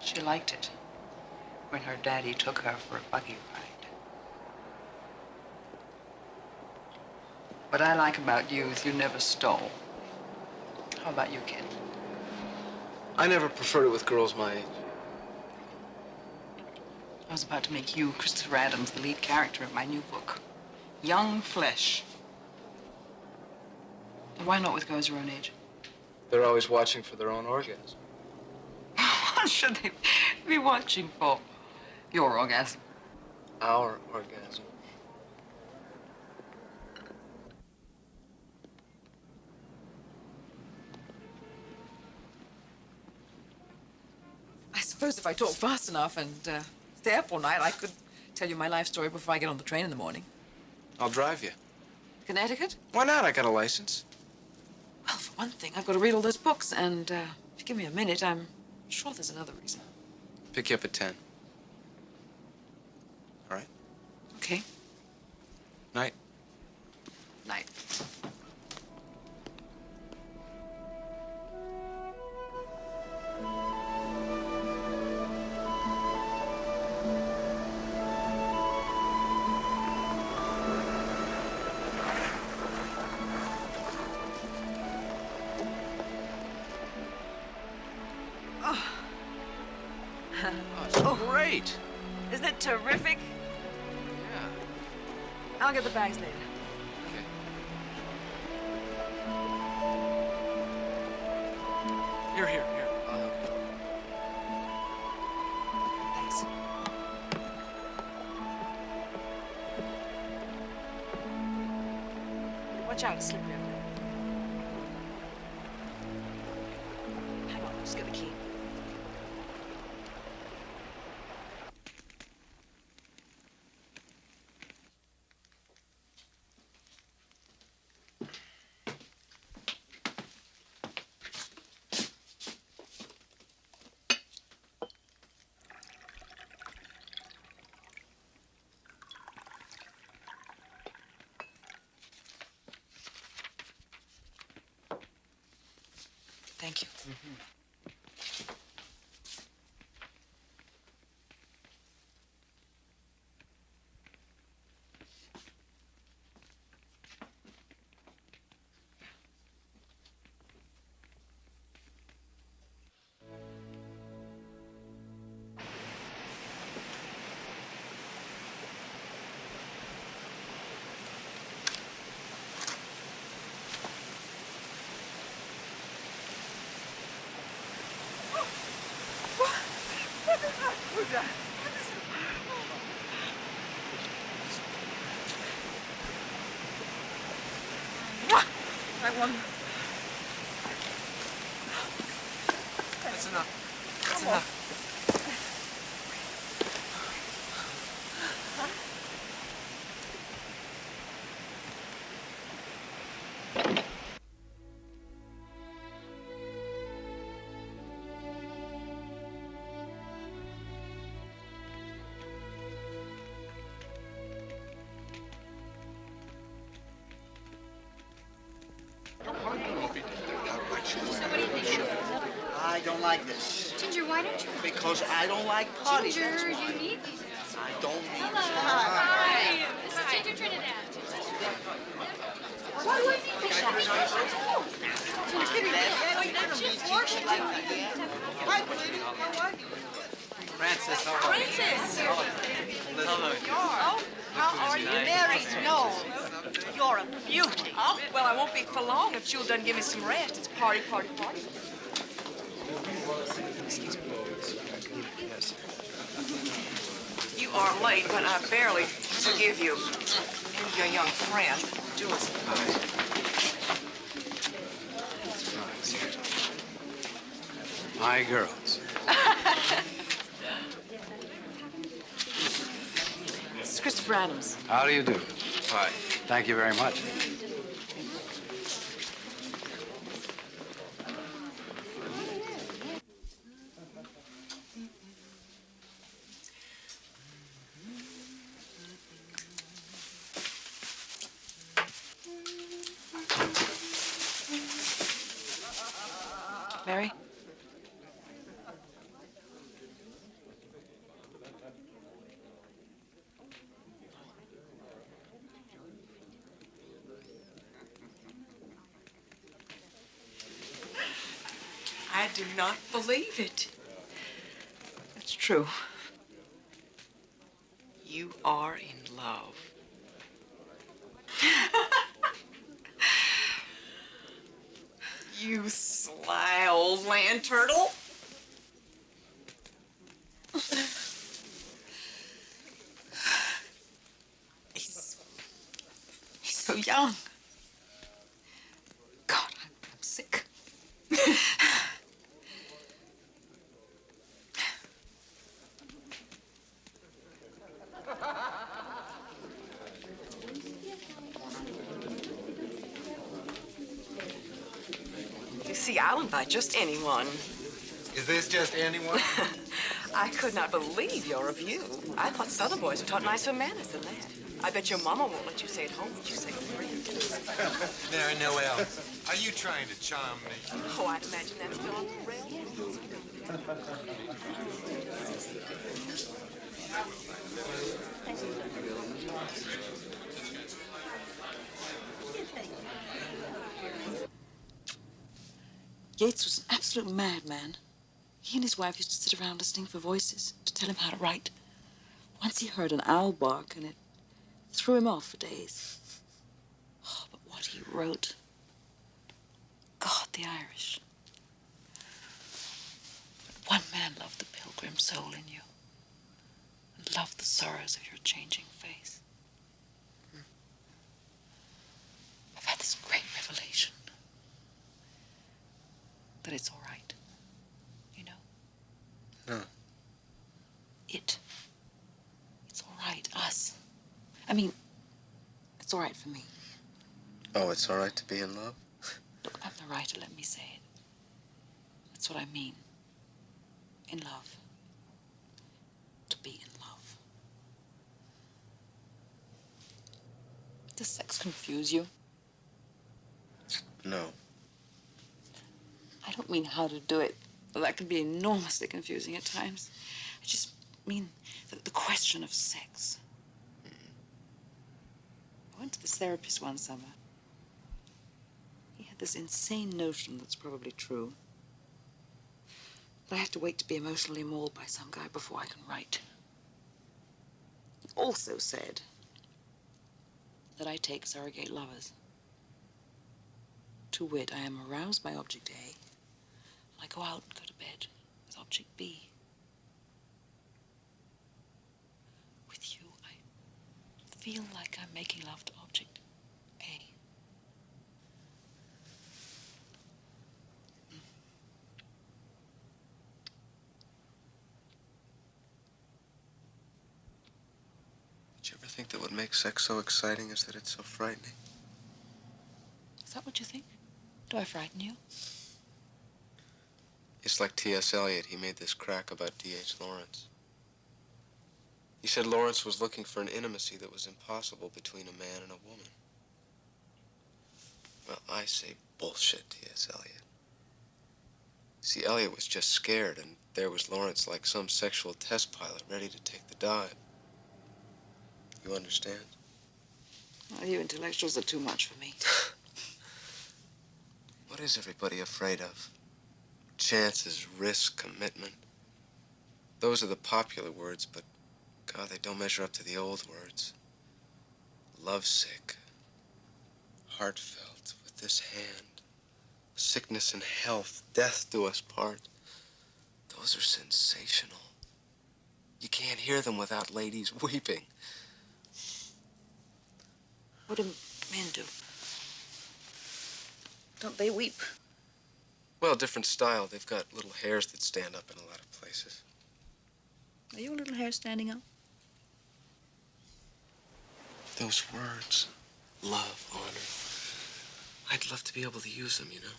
she liked it when her daddy took her for a buggy ride. What I like about you is you never stole. How about you, kid? I never preferred it with girls my age. I was about to make you, Christopher Adams, the lead character of my new book, Young Flesh. And why not with girls your own age? They're always watching for their own orgasm. What should they be watching for? Your orgasm. Our orgasm. I suppose if I talk fast enough and stay up all night, I could tell you my life story before I get on the train in the morning. I'll drive you. Connecticut? Why not? I got a license. Well, for one thing, I've got to read all those books, and if you give me a minute, I'm sure there's another reason. Pick you up at 10. All right? Okay. Night. Night. Great. Isn't it terrific? Yeah. I'll get the bags later. Here. I'll help you. Thanks. Watch out, it's slippery up there. Hang on, just get the key. Thank you. I won. That's enough. That's Come on. enough. I don't like this. Ginger, why don't you? Because I don't like parties. that's Ginger, why. you need these. I don't need Hi. This is Ginger Trinidad. What was Francis, how are you? Francis! Hello. Oh, how are you? Mary, no. You're a beauty. Oh, well, I won't be for long if Jewel doesn't give me some rest. It's party, party, party. Excuse me. Yes. You are late, but I barely forgive you. And your young friend, Jewel's. My girls. This is Christopher Adams. How do you do? Hi. Thank you very much. Mary? I do not believe it. It's true. You are in love. You sly old land turtle. He's so young. God, I'm sick. You see, I'll invite just anyone. Is this just anyone? I could not believe your review. I thought Southern boys were taught nicer manners than that. I bet your mama won't let you say at home what you say to friends. Mary Noel, are you trying to charm me? Oh, I'd imagine that's still on the rail. Yeats was an absolute madman. He and his wife used to sit around listening for voices to tell him how to write. Once he heard an owl bark, and it threw him off for days. Oh, but what he wrote. God, the Irish. But one man loved the pilgrim soul in you, and loved the sorrows of your changing face. I've had this great revelation that it's all right. You know? No. It's all right, us. I mean, it's all right for me. Oh, it's all right to be in love? Look, I'm the writer, let me say it. That's what I mean. In love. To be in love. Does sex confuse you? No. I don't mean how to do it. Well, that can be enormously confusing at times. I just mean the question of sex. I went to this therapist one summer. He had this insane notion that's probably true. That I have to wait to be emotionally mauled by some guy before I can write. He also said that I take surrogate lovers. To wit, I am aroused by object A. I go out and go to bed with object B. With you, I feel like I'm making love to object A. Did you ever think that what makes sex so exciting is that it's so frightening? Is that what you think? Do I frighten you? It's like T.S. Eliot. He made this crack about D.H. Lawrence. He said Lawrence was looking for an intimacy that was impossible between a man and a woman. Well, I say bullshit, T.S. Eliot. See, Eliot was just scared, and there was Lawrence like some sexual test pilot ready to take the dive. You understand? Well, you intellectuals are too much for me. What is everybody afraid of? Chances, risk, commitment. Those are the popular words, but God, they don't measure up to the old words. Lovesick, heartfelt, with this hand. Sickness and health, death do us part. Those are sensational. You can't hear them without ladies weeping. What do men do? Don't they weep? Well, different style. They've got little hairs that stand up in a lot of places. Are your little hair standing up? Those words, love, honor. I'd love to be able to use them, you know?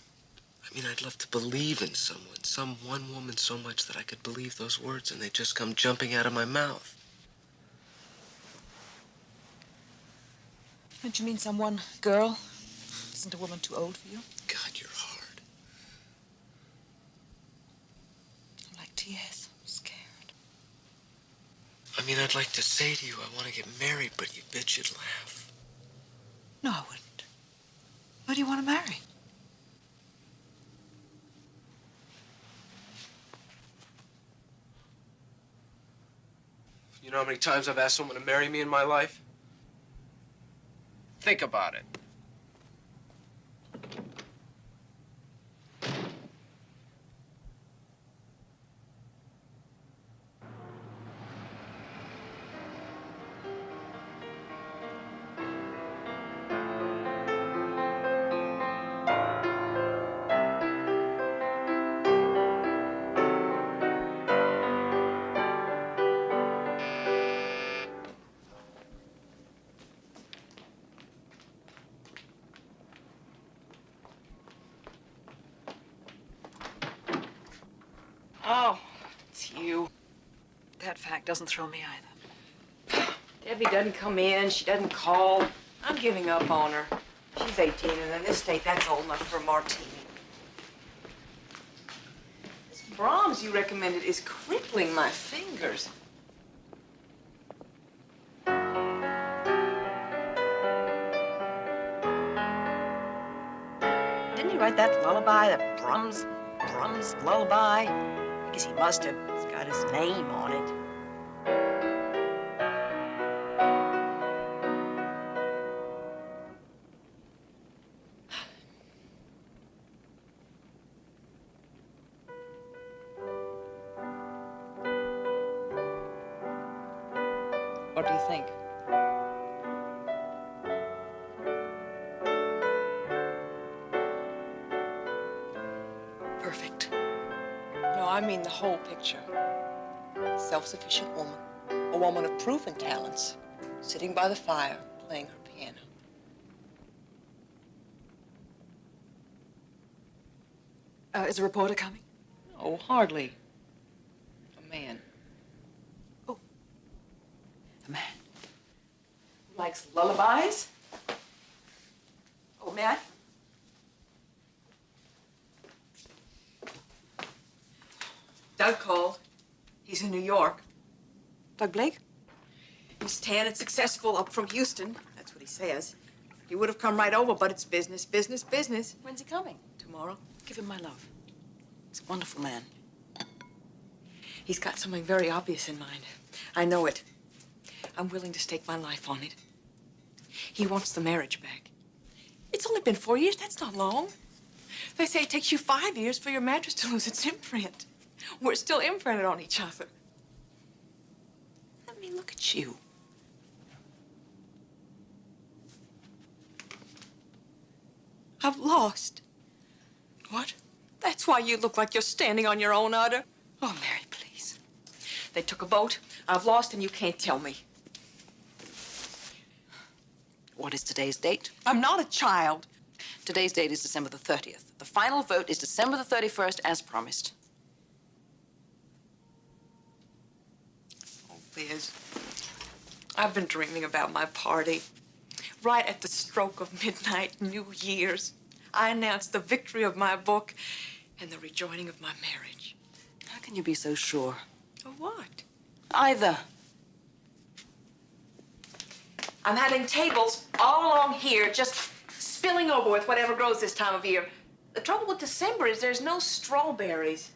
I mean, I'd love to believe in someone, some one woman so much that I could believe those words and they'd just come jumping out of my mouth. Don't you mean someone girl? Isn't a woman too old for you? God, you're hard. Yes, I'm scared. I mean, I'd like to say to you, I want to get married, but you bitch you'd laugh. No, I wouldn't. Who do you want to marry? You know how many times I've asked someone to marry me in my life? Think about it. Oh, it's you. That fact doesn't thrill me either. Debbie doesn't come in. She doesn't call. I'm giving up on her. She's 18, and in this state, that's old enough for a martini. This Brahms you recommended is crippling my fingers. Didn't he write that lullaby, that Brahms lullaby? I guess he must have. It's got his name on it. What do you think? Perfect. No, I mean the whole picture. Self-sufficient woman, a woman of proven talents, sitting by the fire, playing her piano. Is a reporter coming? Oh, hardly. A man. Oh. A man. Who likes lullabies? Oh, may I? Doug called. He's in New York. Doug Blake? He's tan and successful up from Houston. That's what he says. He would have come right over, but it's business, business, business. When's he coming? Tomorrow. Give him my love. He's a wonderful man. He's got something very obvious in mind. I know it. I'm willing to stake my life on it. He wants the marriage back. It's only been 4 years. That's not long. They say it takes you 5 years for your mattress to lose its imprint. We're still imprinted on each other. I mean, look at you. I've lost. What? That's why you look like you're standing on your own udder. Oh, Mary, please. They took a boat. I've lost, and you can't tell me. What is today's date? I'm not a child. Today's date is December the 30th. The final vote is December the 31st, as promised. Oh, Liz, I've been dreaming about my party. Right at the stroke of midnight, New Year's, I announced the victory of my book and the rejoining of my marriage. How can you be so sure? Of what? Either. I'm having tables all along here, just spilling over with whatever grows this time of year. The trouble with December is there's no strawberries.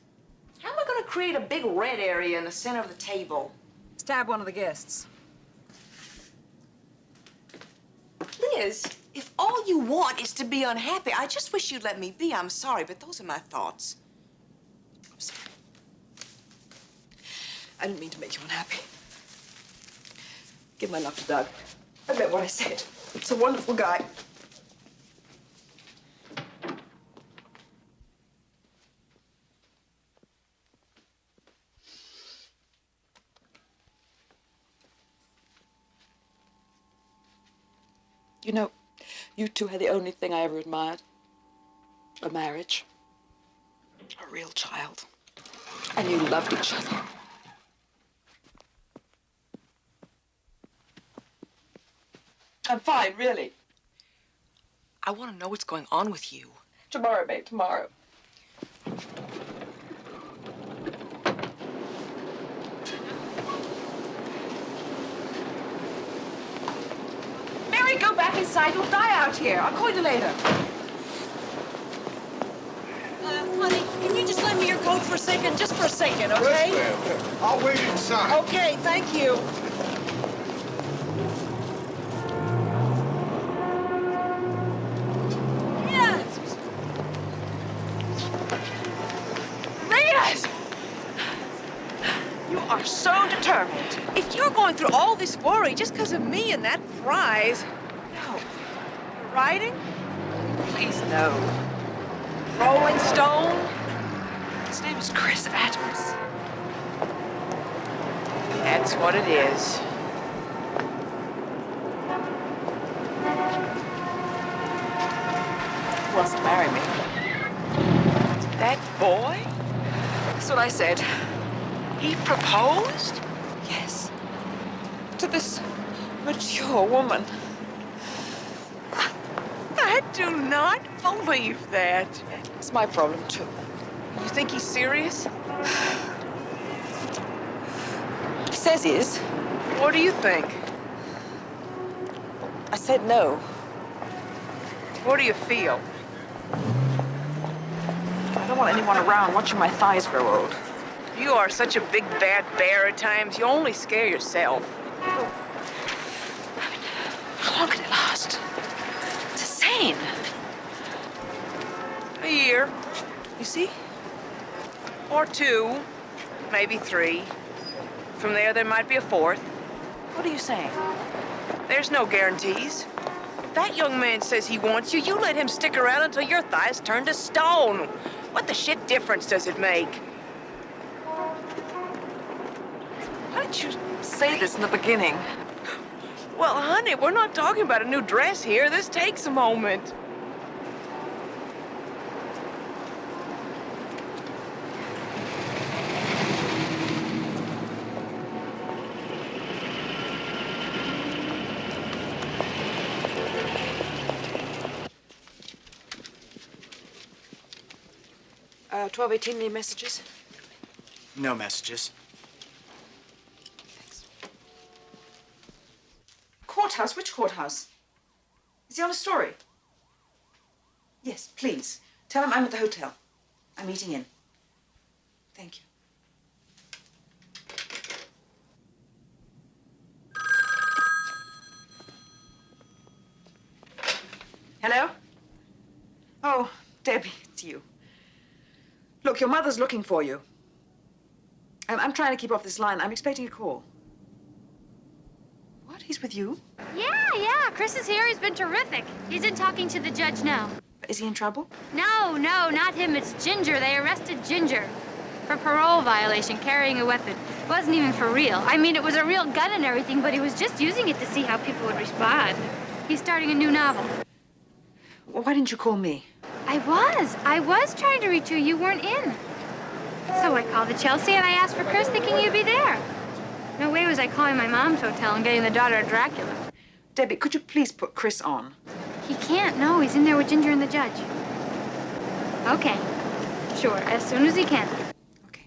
How am I going to create a big red area in the center of the table? Stab one of the guests. Liz, if all you want is to be unhappy, I just wish you'd let me be. I'm sorry, but those are my thoughts. I'm sorry. I didn't mean to make you unhappy. Give my love to Doug. I meant what I said. He's a wonderful guy. You know, you two had the only thing I ever admired. A marriage. A real child. And you loved each other. I'm fine, really. I want to know what's going on with you. Tomorrow, babe, tomorrow. back inside, you'll die out here. I'll call you later. Honey, can you just lend me your coat for a second? Just for a second, okay? Yes, ma'am. I'll wait inside. Okay, thank you. Reyes! You are so determined. If you're going through all this worry just because of me and that prize... No. Riding? Please, no. Rolling Stone? His name is Chris Adams. That's what it is. He wants to marry me. That boy? That's what I said. He proposed? Yes. To this mature woman. I do not believe that. It's my problem, too. You think he's serious? He says he is. What do you think? I said no. What do you feel? I don't want anyone around watching my thighs grow old. You are such a big bad bear at times. You only scare yourself. How long can it last? It's insane. A year. You see? Or 2, maybe 3. From there might be a 4th. What are you saying? There's no guarantees. If that young man says he wants you, you let him stick around until your thighs turn to stone. What the shit difference does it make? Why didn't you say this in the beginning? Well, honey, we're not talking about a new dress here. This takes a moment. 1218, any messages? No messages. Courthouse? Which courthouse? Is he on a story? Yes, please. Tell him I'm at the hotel. I'm meeting in. Thank you. Hello? Oh, Debbie, it's you. Look, your mother's looking for you. I'm trying to keep off this line. I'm expecting a call. What? He's with you? Yeah. Chris is here. He's been terrific. He's in talking to the judge now. Is he in trouble? No, not him. It's Ginger. They arrested Ginger for parole violation, carrying a weapon. It wasn't even for real. I mean, it was a real gun and everything, but he was just using it to see how people would respond. He's starting a new novel. Well, why didn't you call me? I was trying to reach you. You weren't in. So I called the Chelsea and I asked for Chris thinking you'd be there. No way was I calling my mom's hotel and getting the daughter of Dracula. Debbie, could you please put Chris on? He can't. No, he's in there with Ginger and the judge. Okay. Sure, as soon as he can. Okay.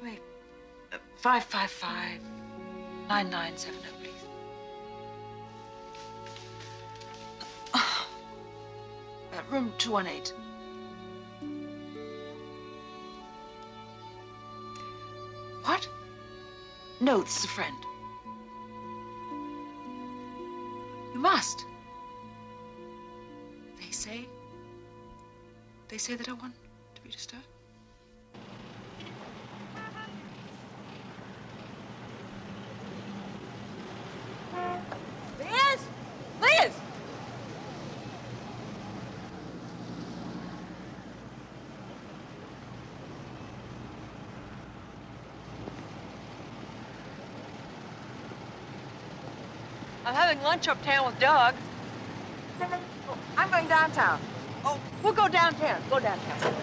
Wait. 555-9970, please. Room 218. What? No, this is a friend. You must. They say they don't want to be disturbed. Liz! I'm having lunch uptown with Doug. Oh, I'm going downtown. Oh, we'll go downtown. Go downtown.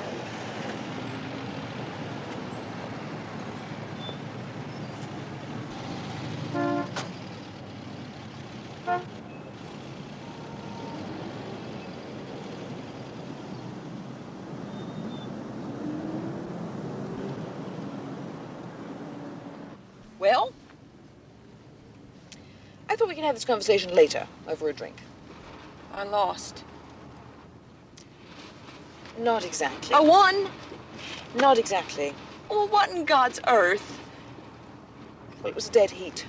Well, I thought we could have this conversation later, over a drink. I lost. Not exactly. I won? Not exactly. Well, what in God's earth? Well, it was a dead heat.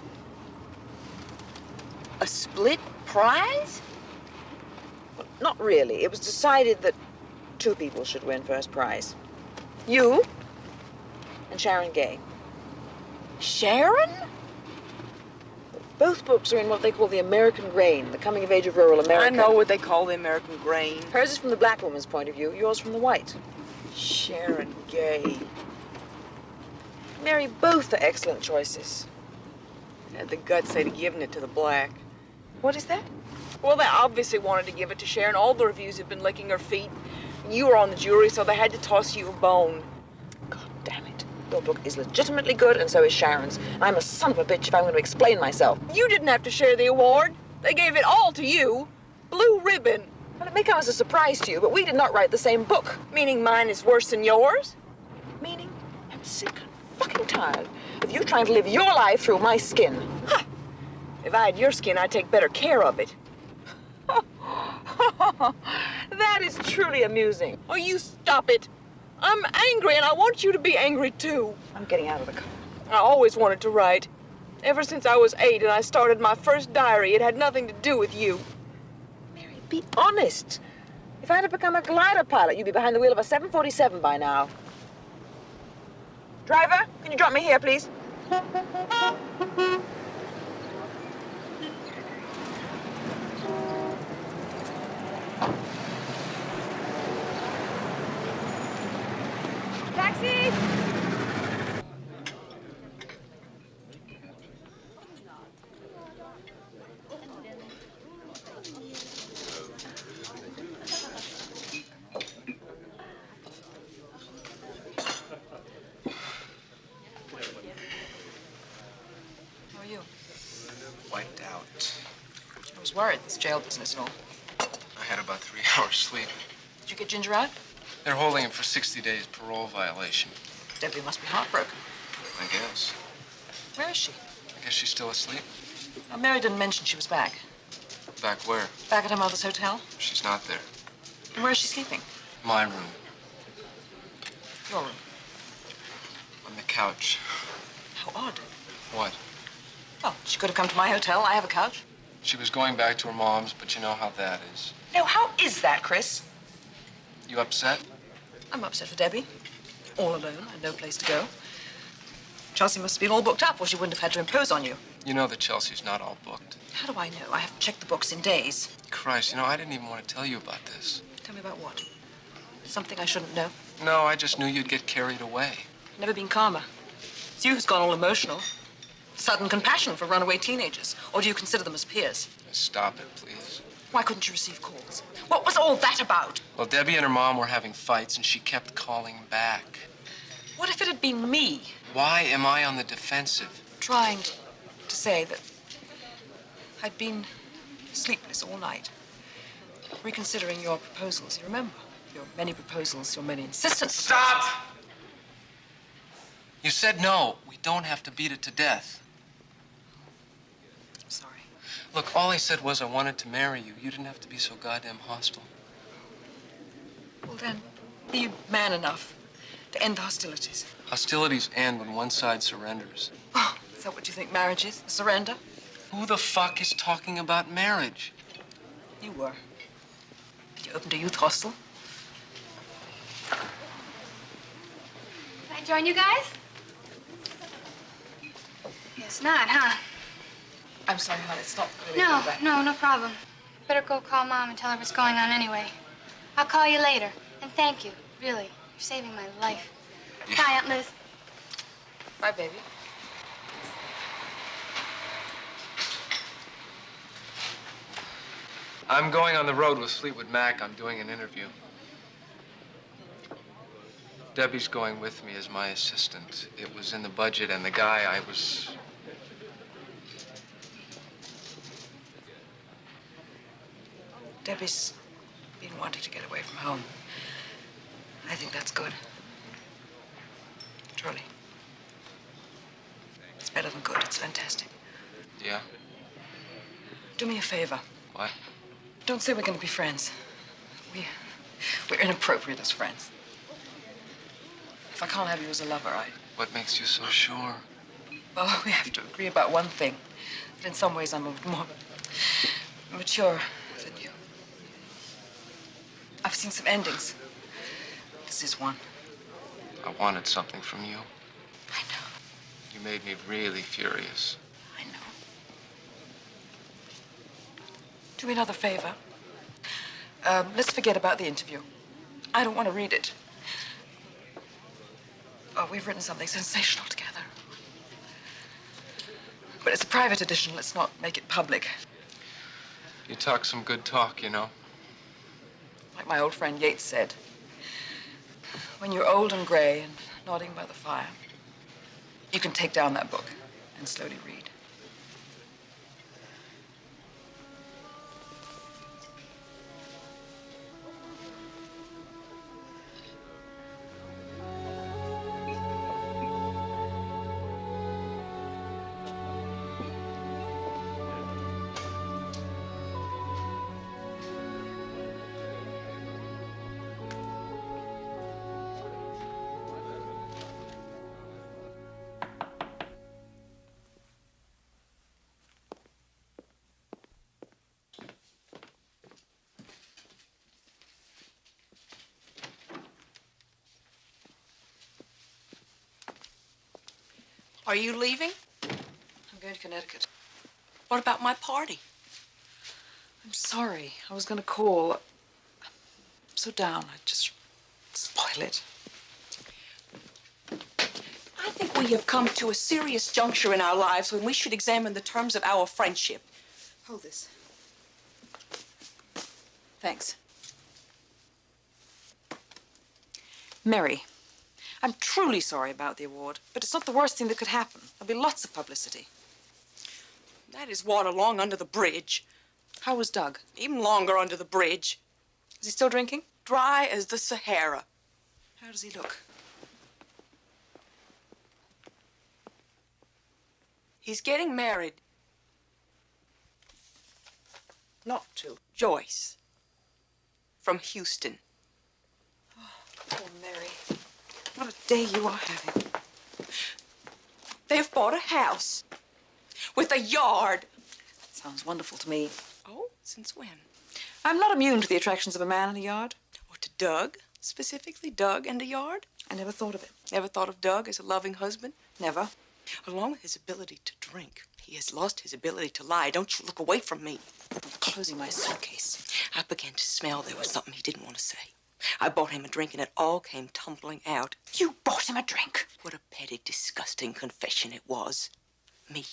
A split prize? Well, not really. It was decided that 2 people should win first prize. You? And Sharon Gay. Sharon? Both books are in what they call the American Grain, the coming of age of rural America. I know what they call the American Grain. Hers is from the black woman's point of view, yours from the white. Sharon Gay. Mary, both are excellent choices. Had the guts, they'd have given it to the black. What is that? Well, they obviously wanted to give it to Sharon. All the reviews have been licking her feet. You were on the jury, so they had to toss you a bone. God damn it. Your book is legitimately good, and so is Sharon's. I'm a son of a bitch if I'm going to explain myself. You didn't have to share the award. They gave it all to you. Blue ribbon. Well, it may come as a surprise to you, but we did not write the same book. Meaning mine is worse than yours? Meaning I'm sick and fucking tired of you trying to live your life through my skin. Huh. If I had your skin, I'd take better care of it. That is truly amusing. Oh, you stop it. I'm angry, and I want you to be angry, too. I'm getting out of the car. I always wanted to write. Ever since I was 8 and I started my first diary, it had nothing to do with you. Mary, be honest. If I had become a glider pilot, you'd be behind the wheel of a 747 by now. Driver, can you drop me here, please? Taxi! How are you? Wiped out. I was worried, this jail business and all. I had about 3 hours sleep. Did you get Ginger out? They're holding him for 60 days parole violation. Debbie must be heartbroken. I guess. Where is she? I guess she's still asleep. Mary didn't mention she was back. Back where? Back at her mother's hotel? She's not there. And where is she sleeping? My room. Your room. On the couch. How odd. What? Oh, she could have come to my hotel. I have a couch. She was going back to her mom's, but you know how that is. No, how is that, Chris? You upset? I'm upset for Debbie. All alone and no place to go. Chelsea must have been all booked up, or she wouldn't have had to impose on you. You know that Chelsea's not all booked. How do I know? I haven't checked the books in days. Christ, you know, I didn't even want to tell you about this. Tell me about what? Something I shouldn't know? No, I just knew you'd get carried away. Never been calmer. It's you who's gone all emotional. Sudden compassion for runaway teenagers. Or do you consider them as peers? Stop it, please. Why couldn't you receive calls? What was all that about? Well, Debbie and her mom were having fights, and she kept calling back. What if it had been me? Why am I on the defensive? Trying to say that I'd been sleepless all night, reconsidering your proposals. You remember? Your many proposals, your many insistences. Stop! You said no. We don't have to beat it to death. I'm sorry. Look, all I said was I wanted to marry you. You didn't have to be so goddamn hostile. Well, then, be man enough to end the hostilities. Hostilities end when one side surrenders. Oh, is that what you think marriage is? A surrender? Who the fuck is talking about marriage? You were. Did you open to youth hostel? Can I join you guys? Guess not, huh? I'm sorry, hon. It's not really No problem. Better go call Mom and tell her what's going on anyway. I'll call you later. And thank you, really. You're saving my life. Yeah. Bye, Aunt Liz. Bye, baby. I'm going on the road with Fleetwood Mac. I'm doing an interview. Debbie's going with me as my assistant. It was in the budget, and the guy I was... Debbie's been wanting to get away from home. I think that's good. Truly. It's better than good. It's fantastic. Yeah? Do me a favor. What? Don't say we're going to be friends. We're inappropriate as friends. If I can't have you as a lover, What makes you so sure? Well, we have to agree about one thing. That in some ways I'm more mature than you. I've seen some endings. This is one. I wanted something from you. I know. You made me really furious. I know. Do me another favor. Let's forget about the interview. I don't want to read it. Oh, we've written something sensational together. But it's a private edition. Let's not make it public. You talk some good talk, you know. Like my old friend Yeats said, when you're old and gray and nodding by the fire, you can take down that book and slowly read. Are you leaving? I'm going to Connecticut. What about my party? I'm sorry. I was going to call. I'm so down. I'd just spoil it. I think we have come to a serious juncture in our lives when we should examine the terms of our friendship. Hold this. Thanks. Mary, I'm truly sorry about the award, but it's not the worst thing that could happen. There'll be lots of publicity. That is water long under the bridge. How was Doug? Even longer under the bridge. Is he still drinking? Dry as the Sahara. How does he look? He's getting married. Not to Joyce. From Houston. Poor Mary. What a day you are having. They've bought a house with a yard. Sounds wonderful to me. Oh, since when? I'm not immune to the attractions of a man and a yard. Or to Doug, specifically Doug and a yard? I never thought of it. Never thought of Doug as a loving husband? Never. Along with his ability to drink, he has lost his ability to lie. Don't you look away from me. I'm closing my suitcase. I began to smell there was something he didn't want to say. I bought him a drink and it all came tumbling out. You bought him a drink? What a petty, disgusting confession it was. Me,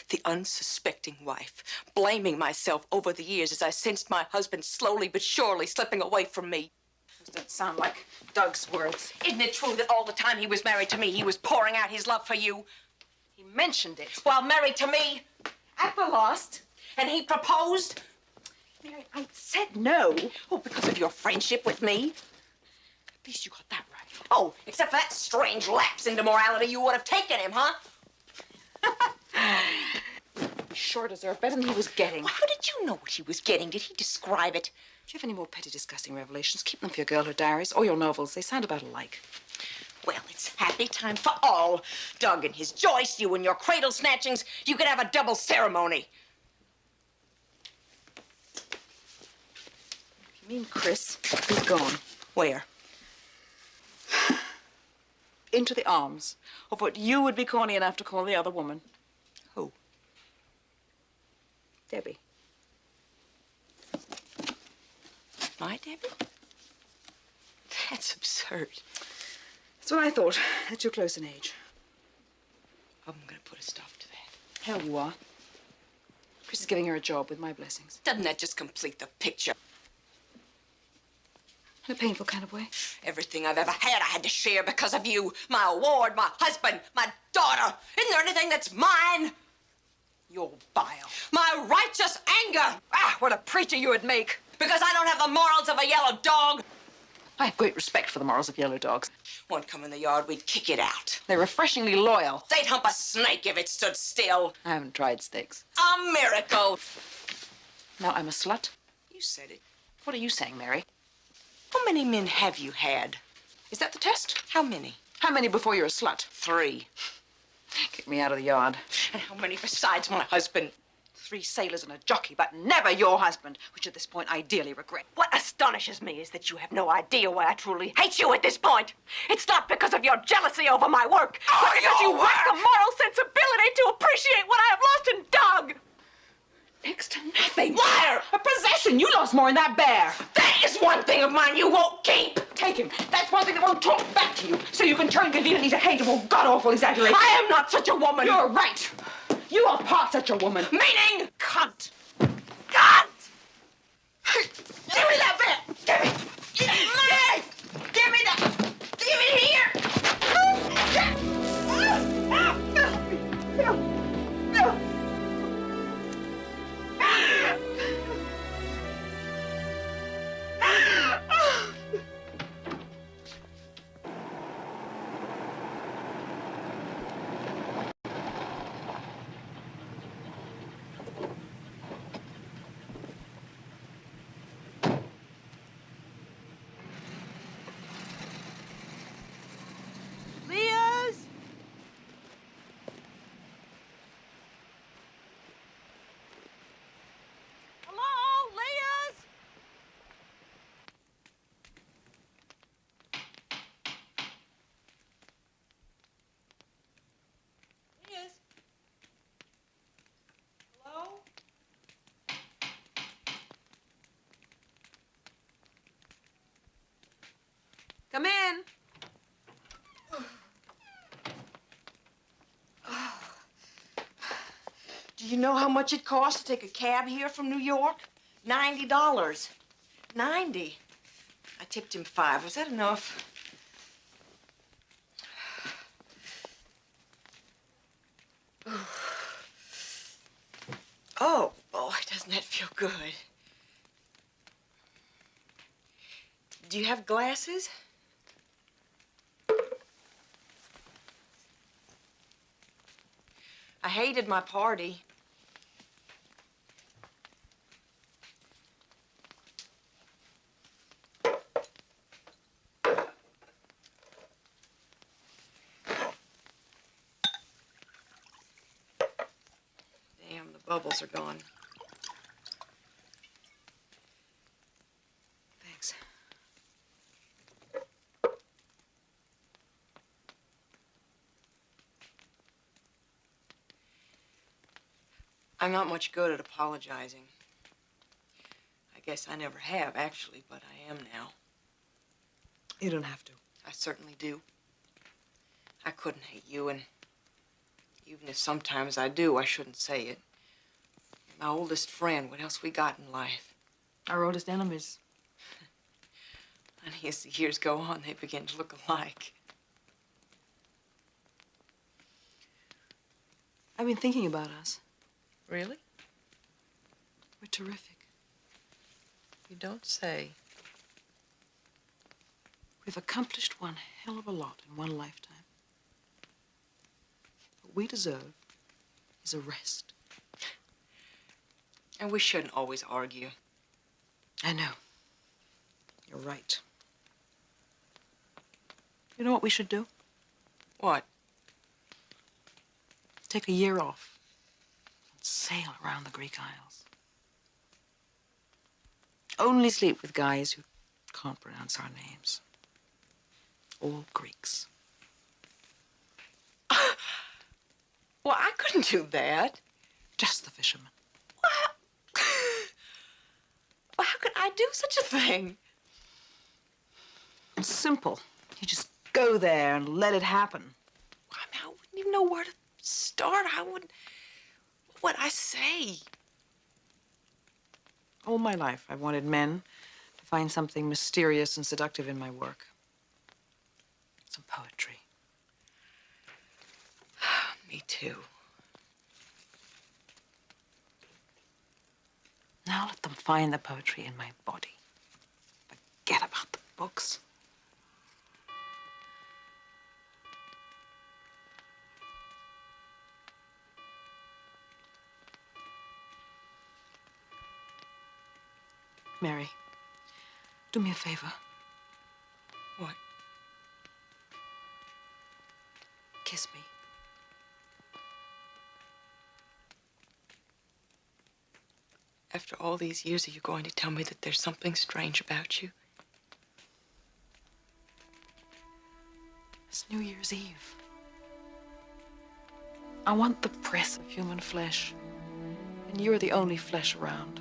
the unsuspecting wife, blaming myself over the years as I sensed my husband slowly but surely slipping away from me. Those don't sound like Doug's words. Isn't it true that all the time he was married to me, he was pouring out his love for you? He mentioned it. While married to me at the last, and he proposed. Mary, I said no. Oh, because of your friendship with me? At least you got that right. Oh, except for that strange lapse into morality, you would have taken him, huh? He sure deserved better than he was getting. Well, how did you know what he was getting? Did he describe it? Do you have any more petty, disgusting revelations? Keep them for your girlhood diaries or your novels. They sound about alike. Well, it's happy time for all. Doug and his Joyce, you and your cradle snatchings. You could have a double ceremony. You mean Chris? He's gone. Where? Into the arms of what you would be corny enough to call the other woman. Who? Debbie. My Debbie? That's absurd. That's what I thought. They're too close in age. I'm gonna put a stop to that. Hell, you are. Chris is giving her a job with my blessings. Doesn't that just complete the picture? In a painful kind of way. Everything I've ever had, I had to share because of you. My award, my husband, my daughter. Isn't there anything that's mine? Your bile. My righteous anger. Ah, what a preacher you would make. Because I don't have the morals of a yellow dog. I have great respect for the morals of yellow dogs. One come in the yard, we'd kick it out. They're refreshingly loyal. They'd hump a snake if it stood still. I haven't tried steaks. A miracle. Now I'm a slut? You said it. What are you saying, Mary? How many men have you had? Is that the test? How many? How many before you're a slut? 3. Kick me out of the yard. And how many besides my husband? 3 sailors and a jockey, but never your husband, which at this point I dearly regret. What astonishes me is that you have no idea why I truly hate you at this point. It's not because of your jealousy over my work, but because you lack the moral sensibility to appreciate what I have lost in Doug. Next to nothing. Liar! A possession. You lost more in that bear. That is one thing of mine you won't keep. Take him. That's one thing that won't talk back to you, so you can turn conveniently to hateable, god-awful exaggeration. I am not such a woman. You're right. You are part such a woman. Meaning? Cunt. Cunt! Give me that bit. Give me. Give me. Give me that. Give it here. No. Leah's? Hello, Leah's? Leah's? Hello? Come in. Do you know how much it costs to take a cab here from New York? $90. 90. I tipped him 5. Was that enough? Oh, boy, doesn't that feel good? Do you have glasses? I hated my party. Damn, the bubbles are gone. Thanks. I'm not much good at apologizing. I guess I never have, actually, but I am now. You don't have to. I certainly do. I couldn't hate you, and even if sometimes I do, I shouldn't say it. You're my oldest friend. What else we got in life? Our oldest enemies. And as the years go on, they begin to look alike. I've been thinking about us. Really? We're terrific. You don't say. We've accomplished one hell of a lot in one lifetime. What we deserve is a rest. And we shouldn't always argue. I know. You're right. You know what we should do? What? Take a year off and sail around the Greek Isles. Only sleep with guys who can't pronounce our names. All Greeks. Well, I couldn't do that. Just the fishermen. Well, how could I do such a thing? It's simple. You just go there and let it happen. I mean, I wouldn't even know where to start. What would I say? All my life, I've wanted men to find something mysterious and seductive in my work. Some poetry. Me too. Now let them find the poetry in my body. Forget about the books. Mary, do me a favor. What? Kiss me. After all these years, are you going to tell me that there's something strange about you? It's New Year's Eve. I want the press of human flesh, and you're the only flesh around.